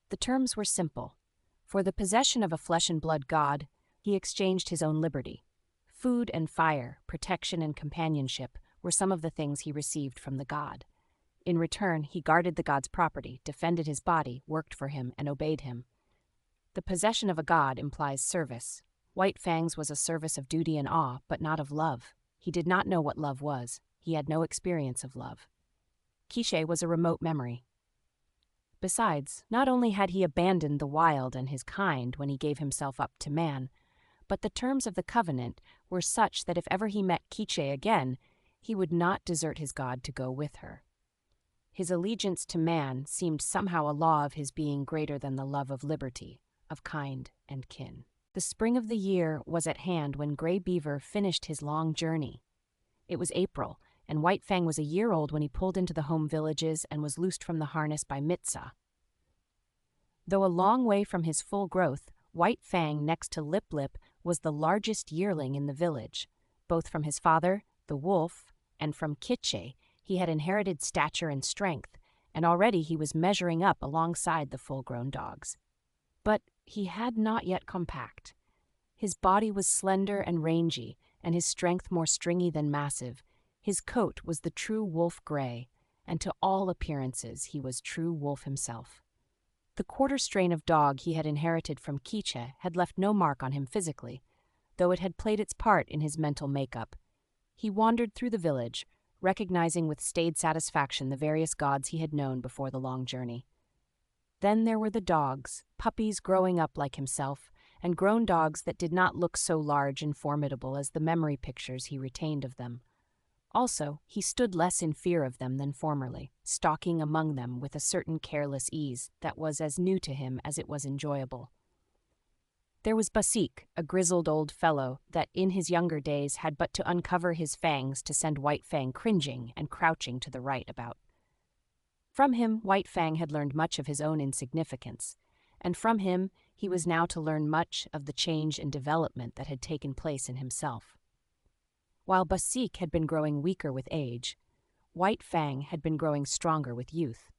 The terms were simple. For the possession of a flesh and blood god, he exchanged his own liberty. Food and fire, protection and companionship were some of the things he received from the god. In return, he guarded the god's property, defended his body, worked for him, and obeyed him. The possession of a god implies service. White Fang's was a service of duty and awe, but not of love. He did not know what love was. He had no experience of love. Quiche was a remote memory. Besides, not only had he abandoned the wild and his kind when he gave himself up to man, but the terms of the covenant were such that if ever he met Quiche again, he would not desert his god to go with her. His allegiance to man seemed somehow a law of his being greater than the love of liberty, of kind and kin. The spring of the year was at hand when Gray Beaver finished his long journey. It was April, and White Fang was a year old when he pulled into the home villages and was loosed from the harness by Mitsa. Though a long way from his full growth, White Fang, next to Lip Lip, was the largest yearling in the village. Both from his father, the wolf, and from Quiche, he had inherited stature and strength, and already he was measuring up alongside the full-grown dogs. But he had not yet compact. His body was slender and rangy, and his strength more stringy than massive. His coat was the true wolf gray, and to all appearances he was true wolf himself. The quarter strain of dog he had inherited from Quiche had left no mark on him physically, though it had played its part in his mental makeup. He wandered through the village, recognizing with staid satisfaction the various gods he had known before the long journey. Then there were the dogs, puppies growing up like himself, and grown dogs that did not look so large and formidable as the memory pictures he retained of them. Also, he stood less in fear of them than formerly, stalking among them with a certain careless ease that was as new to him as it was enjoyable. There was Basik, a grizzled old fellow that in his younger days had but to uncover his fangs to send White Fang cringing and crouching to the right about. From him, White Fang had learned much of his own insignificance, and from him he was now to learn much of the change and development that had taken place in himself. While Basik had been growing weaker with age, White Fang had been growing stronger with youth.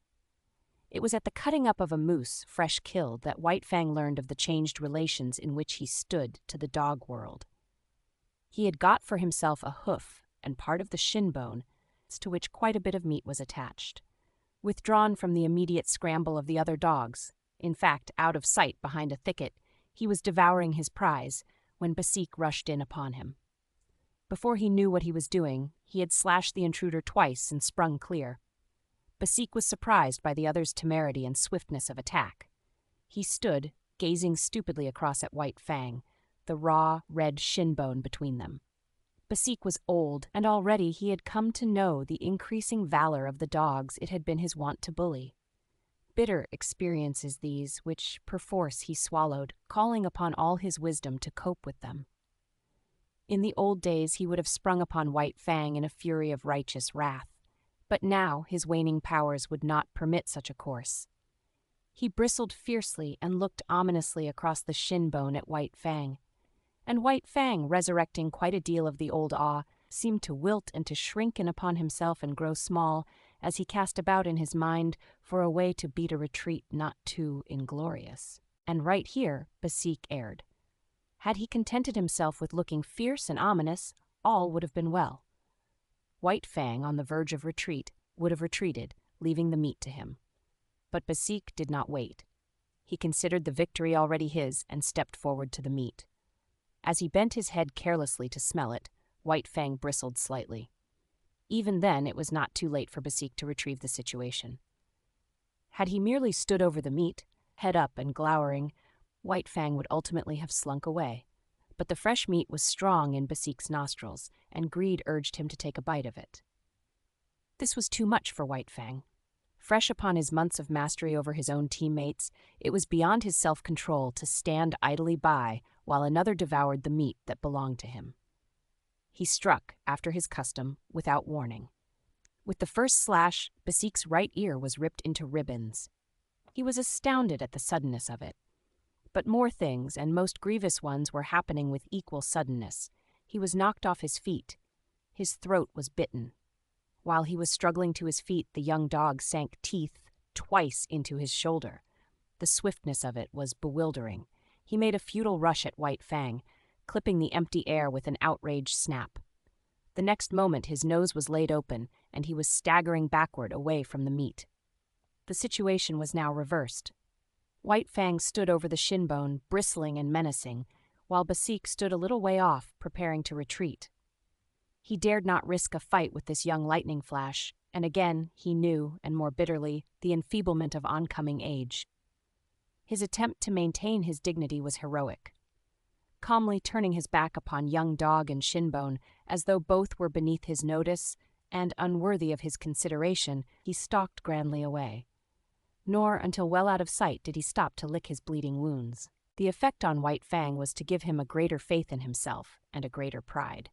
It was at the cutting up of a moose, fresh killed, that White Fang learned of the changed relations in which he stood to the dog world. He had got for himself a hoof and part of the shin bone, to which quite a bit of meat was attached. Withdrawn from the immediate scramble of the other dogs, in fact, out of sight behind a thicket, he was devouring his prize when Basik rushed in upon him. Before he knew what he was doing, he had slashed the intruder twice and sprung clear. Basik was surprised by the other's temerity and swiftness of attack. He stood, gazing stupidly across at White Fang, the raw, red shin bone between them. Basik was old, and already he had come to know the increasing valor of the dogs it had been his wont to bully. Bitter experiences these, which perforce he swallowed, calling upon all his wisdom to cope with them. In the old days he would have sprung upon White Fang in a fury of righteous wrath, but now his waning powers would not permit such a course. He bristled fiercely and looked ominously across the shin bone at White Fang, and White Fang, resurrecting quite a deal of the old awe, seemed to wilt and to shrink in upon himself and grow small as he cast about in his mind for a way to beat a retreat not too inglorious. And right here Basik erred. Had he contented himself with looking fierce and ominous, all would have been well. White Fang, on the verge of retreat, would have retreated, leaving the meat to him. But Basik did not wait. He considered the victory already his and stepped forward to the meat. As he bent his head carelessly to smell it, White Fang bristled slightly. Even then, it was not too late for Basik to retrieve the situation. Had he merely stood over the meat, head up and glowering, White Fang would ultimately have slunk away. But the fresh meat was strong in Basik's nostrils, and greed urged him to take a bite of it. This was too much for White Fang. Fresh upon his months of mastery over his own teammates, it was beyond his self-control to stand idly by while another devoured the meat that belonged to him. He struck, after his custom, without warning. With the first slash, Basik's right ear was ripped into ribbons. He was astounded at the suddenness of it. But more things, and most grievous ones, were happening with equal suddenness. He was knocked off his feet. His throat was bitten. While he was struggling to his feet, the young dog sank teeth twice into his shoulder. The swiftness of it was bewildering. He made a futile rush at White Fang, clipping the empty air with an outraged snap. The next moment his nose was laid open, and he was staggering backward away from the meat. The situation was now reversed. White Fang stood over the shin bone, bristling and menacing, while Basik stood a little way off, preparing to retreat. He dared not risk a fight with this young lightning flash, and again he knew, and more bitterly, the enfeeblement of oncoming age. His attempt to maintain his dignity was heroic. Calmly turning his back upon young dog and shinbone, as though both were beneath his notice and unworthy of his consideration, he stalked grandly away. Nor until well out of sight did he stop to lick his bleeding wounds. The effect on White Fang was to give him a greater faith in himself and a greater pride.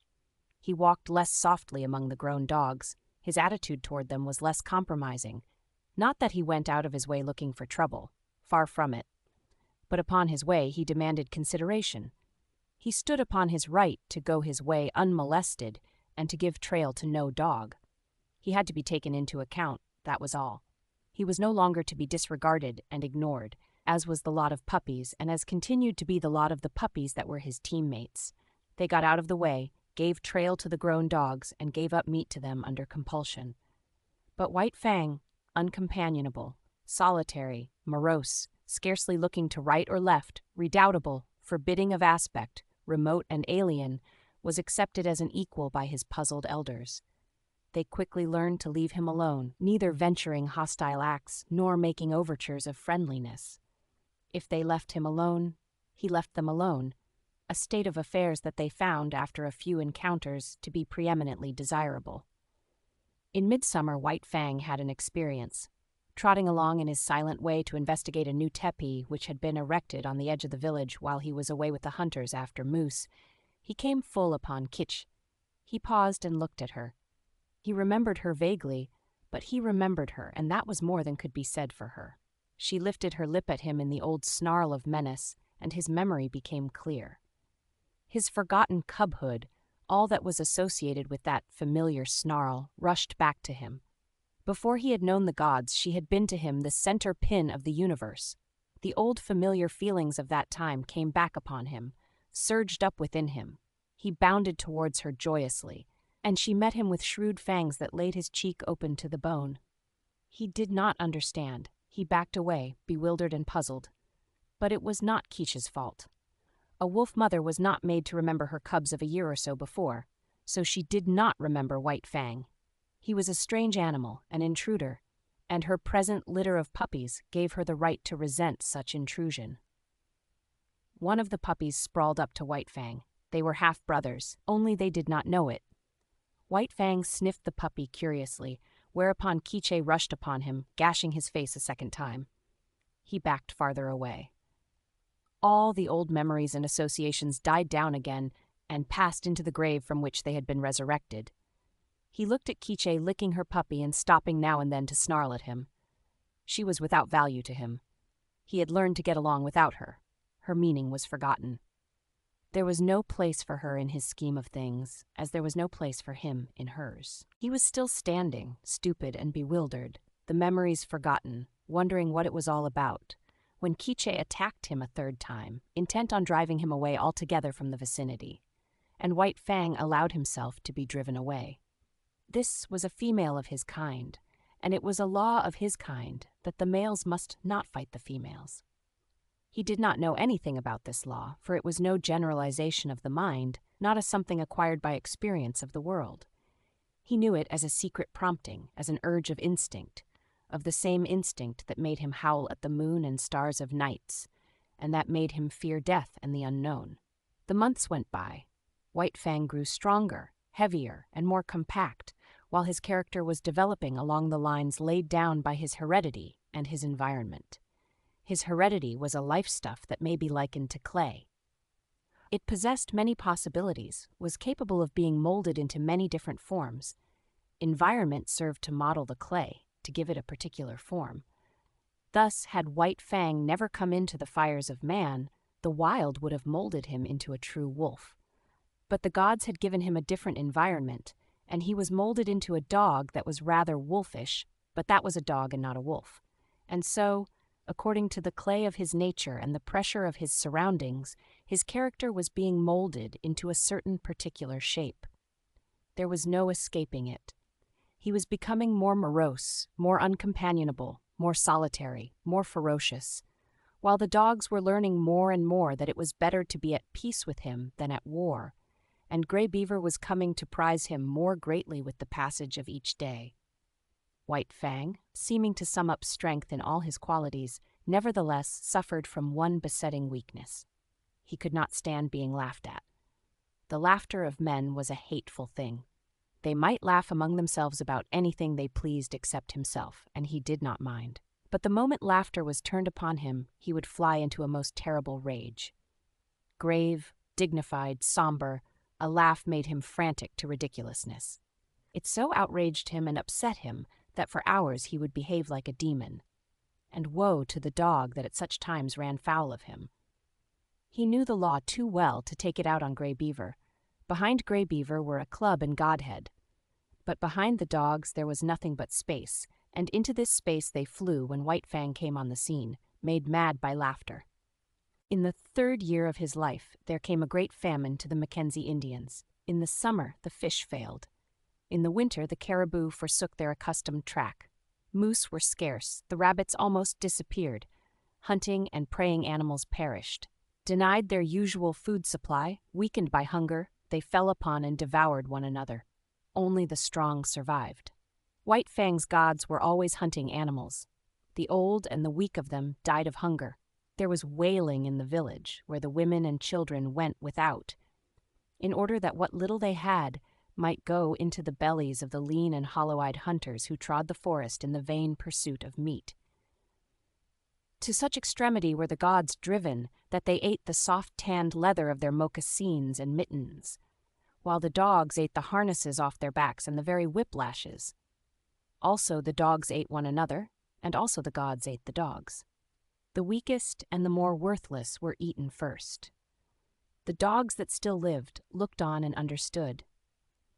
He walked less softly among the grown dogs. His attitude toward them was less compromising. Not that he went out of his way looking for trouble, far from it. But upon his way he demanded consideration. He stood upon his right to go his way unmolested and to give trail to no dog. He had to be taken into account, that was all. He was no longer to be disregarded and ignored, as was the lot of puppies and as continued to be the lot of the puppies that were his teammates. They got out of the way, gave trail to the grown dogs, and gave up meat to them under compulsion. But White Fang, uncompanionable, solitary, morose, scarcely looking to right or left, redoubtable, forbidding of aspect, remote and alien, was accepted as an equal by his puzzled elders. They quickly learned to leave him alone, neither venturing hostile acts nor making overtures of friendliness. If they left him alone, he left them alone, a state of affairs that they found, after a few encounters, to be preeminently desirable. In midsummer, White Fang had an experience. Trotting along in his silent way to investigate a new teepee which had been erected on the edge of the village while he was away with the hunters after moose, he came full upon Kitch. He paused and looked at her. He remembered her vaguely, but he remembered her, and that was more than could be said for her. She lifted her lip at him in the old snarl of menace, and his memory became clear. His forgotten cubhood, all that was associated with that familiar snarl, rushed back to him. Before he had known the gods, she had been to him the center pin of the universe. The old familiar feelings of that time came back upon him, surged up within him. He bounded towards her joyously, and she met him with shrewd fangs that laid his cheek open to the bone. He did not understand. He backed away, bewildered and puzzled. But it was not Keish's fault. A wolf mother was not made to remember her cubs of a year or so before, so she did not remember White Fang. He was a strange animal, an intruder, and her present litter of puppies gave her the right to resent such intrusion. One of the puppies sprawled up to White Fang. They were half-brothers, only they did not know it. White Fang sniffed the puppy curiously, whereupon Quiche rushed upon him, gashing his face a second time. He backed farther away. All the old memories and associations died down again and passed into the grave from which they had been resurrected. He looked at Quiche licking her puppy and stopping now and then to snarl at him. She was without value to him. He had learned to get along without her. Her meaning was forgotten. There was no place for her in his scheme of things, as there was no place for him in hers. He was still standing, stupid and bewildered, the memories forgotten, wondering what it was all about, when Quiche attacked him a third time, intent on driving him away altogether from the vicinity, and White Fang allowed himself to be driven away. This was a female of his kind, and it was a law of his kind that the males must not fight the females. He did not know anything about this law, for it was no generalization of the mind, not a something acquired by experience of the world. He knew it as a secret prompting, as an urge of instinct, of the same instinct that made him howl at the moon and stars of nights, and that made him fear death and the unknown. The months went by. White Fang grew stronger, heavier, and more compact, while his character was developing along the lines laid down by his heredity and his environment. His heredity was a life stuff that may be likened to clay. It possessed many possibilities, was capable of being molded into many different forms. Environment served to model the clay, to give it a particular form. Thus, had White Fang never come into the fires of man, the wild would have molded him into a true wolf. But the gods had given him a different environment, and he was molded into a dog that was rather wolfish, but that was a dog and not a wolf. And so, according to the clay of his nature and the pressure of his surroundings, his character was being molded into a certain particular shape. There was no escaping it. He was becoming more morose, more uncompanionable, more solitary, more ferocious, while the dogs were learning more and more that it was better to be at peace with him than at war, and Grey Beaver was coming to prize him more greatly with the passage of each day. White Fang, seeming to sum up strength in all his qualities, nevertheless suffered from one besetting weakness. He could not stand being laughed at. The laughter of men was a hateful thing. They might laugh among themselves about anything they pleased except himself, and he did not mind. But the moment laughter was turned upon him, he would fly into a most terrible rage. Grave, dignified, somber, a laugh made him frantic to ridiculousness. It so outraged him and upset him that for hours he would behave like a demon. And woe to the dog that at such times ran foul of him. He knew the law too well to take it out on Grey Beaver. Behind Grey Beaver were a club and Godhead. But behind the dogs there was nothing but space, and into this space they flew when White Fang came on the scene, made mad by laughter. In the 3rd year of his life, there came a great famine to the Mackenzie Indians. In the summer, the fish failed. In the winter, the caribou forsook their accustomed track. Moose were scarce, the rabbits almost disappeared. Hunting and preying animals perished. Denied their usual food supply, weakened by hunger, they fell upon and devoured one another. Only the strong survived. White Fang's gods were always hunting animals. The old and the weak of them died of hunger. There was wailing in the village, where the women and children went without, in order that what little they had might go into the bellies of the lean and hollow-eyed hunters who trod the forest in the vain pursuit of meat. To such extremity were the gods driven that they ate the soft-tanned leather of their moccasins and mittens, while the dogs ate the harnesses off their backs and the very whiplashes. Also the dogs ate one another, and also the gods ate the dogs. The weakest and the more worthless were eaten first. The dogs that still lived looked on and understood.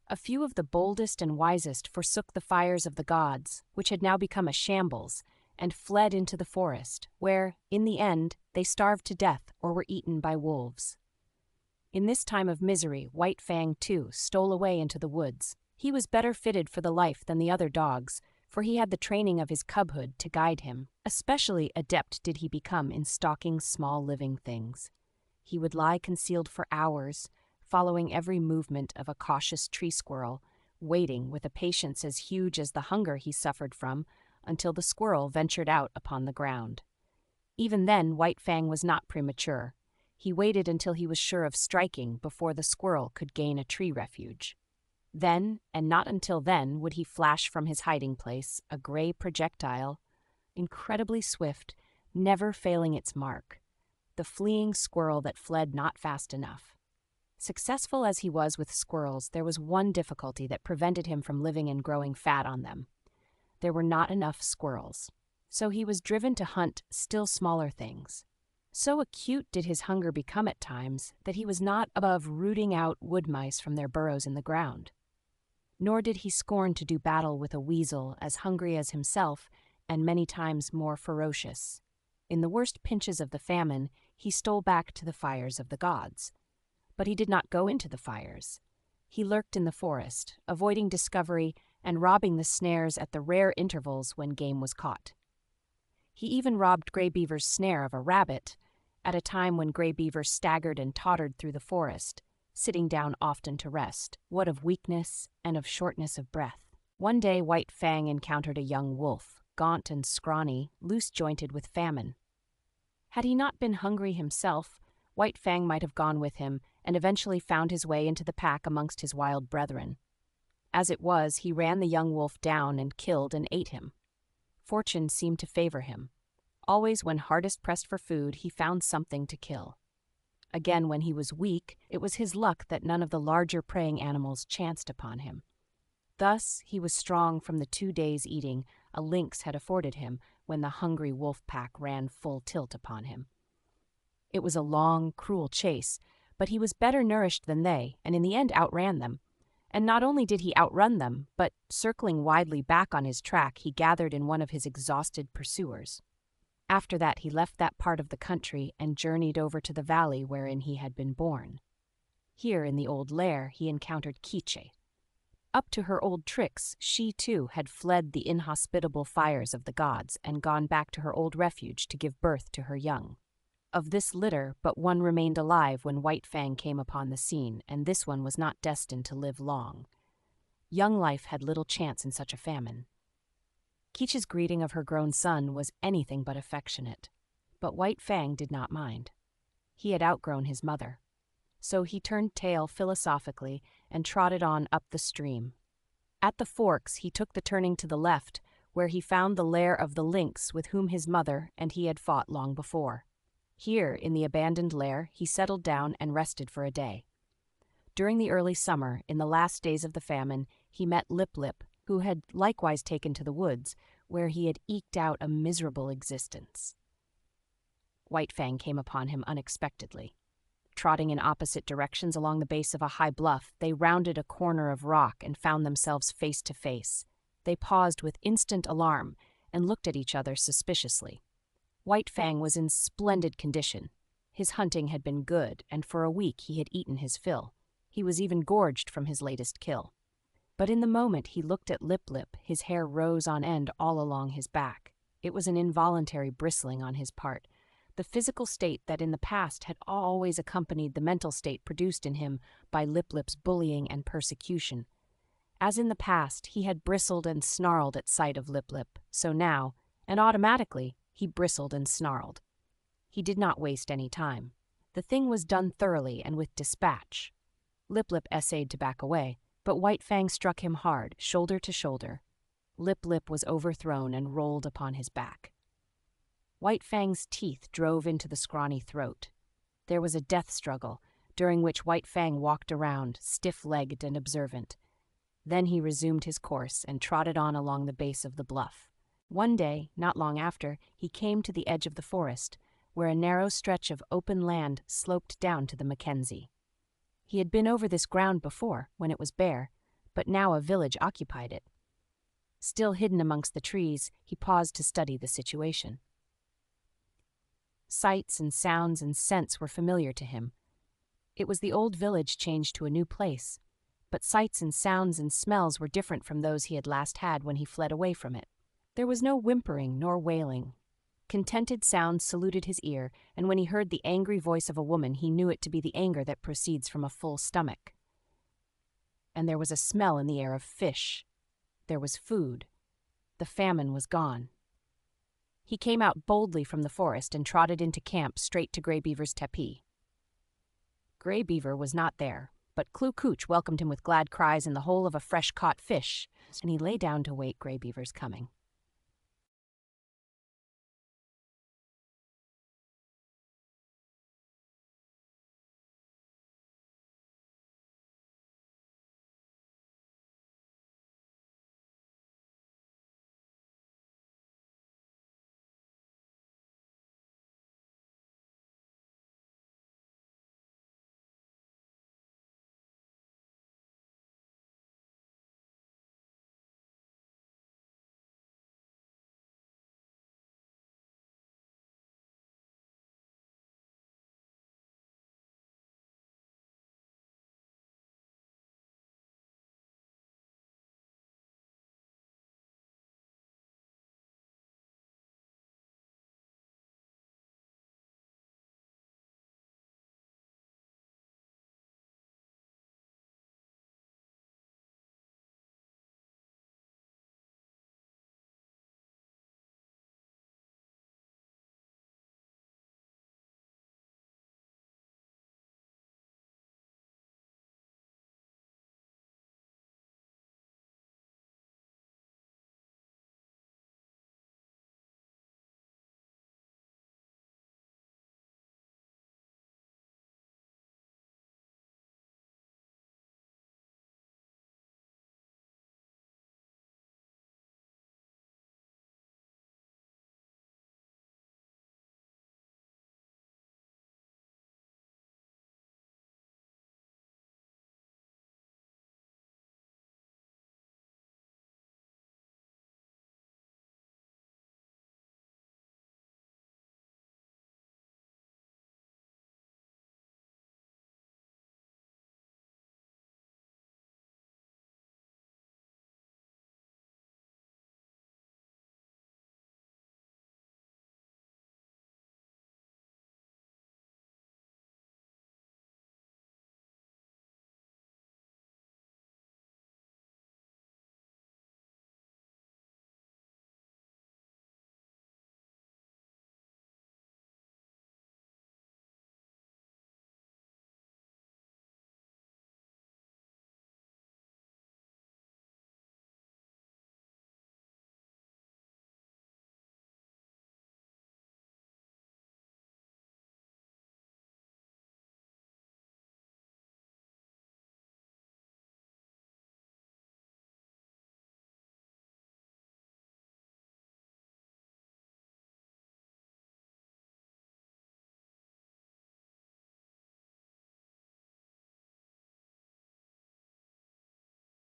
A few of the boldest and wisest forsook the fires of the gods, which had now become a shambles, and fled into the forest, where, in the end, they starved to death or were eaten by wolves. In this time of misery, White Fang, too, stole away into the woods. He was better fitted for the life than the other dogs, for he had the training of his cubhood to guide him. Especially adept did he become in stalking small living things. He would lie concealed for hours, following every movement of a cautious tree squirrel, waiting with a patience as huge as the hunger he suffered from, until the squirrel ventured out upon the ground. Even then, White Fang was not premature. He waited until he was sure of striking before the squirrel could gain a tree refuge. Then, and not until then, would he flash from his hiding place, a gray projectile, incredibly swift, never failing its mark, the fleeing squirrel that fled not fast enough. Successful as he was with squirrels, there was one difficulty that prevented him from living and growing fat on them. There were not enough squirrels, so he was driven to hunt still smaller things. So acute did his hunger become at times that he was not above rooting out wood mice from their burrows in the ground. Nor did he scorn to do battle with a weasel as hungry as himself and many times more ferocious. In the worst pinches of the famine, he stole back to the fires of the gods. But he did not go into the fires. He lurked in the forest, avoiding discovery and robbing the snares at the rare intervals when game was caught. He even robbed Grey Beaver's snare of a rabbit, at a time when Grey Beaver staggered and tottered through the forest, sitting down often to rest, what of weakness and of shortness of breath. One day White Fang encountered a young wolf, gaunt and scrawny, loose-jointed with famine. Had he not been hungry himself, White Fang might have gone with him and eventually found his way into the pack amongst his wild brethren. As it was, he ran the young wolf down and killed and ate him. Fortune seemed to favor him. Always when hardest pressed for food, he found something to kill. Again, when he was weak, it was his luck that none of the larger preying animals chanced upon him. Thus, he was strong from the 2 days' eating a lynx had afforded him when the hungry wolf pack ran full tilt upon him. It was a long, cruel chase, but he was better nourished than they, and in the end outran them. And not only did he outrun them, but, circling widely back on his track, he gathered in one of his exhausted pursuers. After that, he left that part of the country and journeyed over to the valley wherein he had been born. Here, in the old lair, he encountered Quiche. Up to her old tricks, she, too, had fled the inhospitable fires of the gods and gone back to her old refuge to give birth to her young. Of this litter, but one remained alive when White Fang came upon the scene, and this one was not destined to live long. Young life had little chance in such a famine. Quiche's greeting of her grown son was anything but affectionate, but White Fang did not mind. He had outgrown his mother. So he turned tail philosophically and trotted on up the stream. At the forks, he took the turning to the left, where he found the lair of the lynx with whom his mother and he had fought long before. Here, in the abandoned lair, he settled down and rested for a day. During the early summer, in the last days of the famine, he met Lip Lip, who had likewise taken to the woods, where he had eked out a miserable existence. White Fang came upon him unexpectedly. Trotting in opposite directions along the base of a high bluff, they rounded a corner of rock and found themselves face to face. They paused with instant alarm and looked at each other suspiciously. White Fang was in splendid condition. His hunting had been good, and for a week he had eaten his fill. He was even gorged from his latest kill. But in the moment he looked at Lip Lip, his hair rose on end all along his back. It was an involuntary bristling on his part, the physical state that in the past had always accompanied the mental state produced in him by Lip Lip's bullying and persecution. As in the past, he had bristled and snarled at sight of Lip Lip, so now, and automatically, he bristled and snarled. He did not waste any time. The thing was done thoroughly and with dispatch. Lip Lip essayed to back away, but White Fang struck him hard, shoulder to shoulder. Lip Lip was overthrown and rolled upon his back. White Fang's teeth drove into the scrawny throat. There was a death struggle, during which White Fang walked around, stiff-legged and observant. Then he resumed his course and trotted on along the base of the bluff. One day, not long after, he came to the edge of the forest, where a narrow stretch of open land sloped down to the Mackenzie. He had been over this ground before, when it was bare, but now a village occupied it. Still hidden amongst the trees, he paused to study the situation. Sights and sounds and scents were familiar to him. It was the old village changed to a new place, but sights and sounds and smells were different from those he had last had when he fled away from it. There was no whimpering nor wailing. Contented sounds saluted his ear, and when he heard the angry voice of a woman, he knew it to be the anger that proceeds from a full stomach. And there was a smell in the air of fish. There was food. The famine was gone. He came out boldly from the forest and trotted into camp straight to Grey Beaver's tepee. Grey Beaver was not there, but Kloo Cooch welcomed him with glad cries and the whole of a fresh-caught fish, and he lay down to wait Grey Beaver's coming.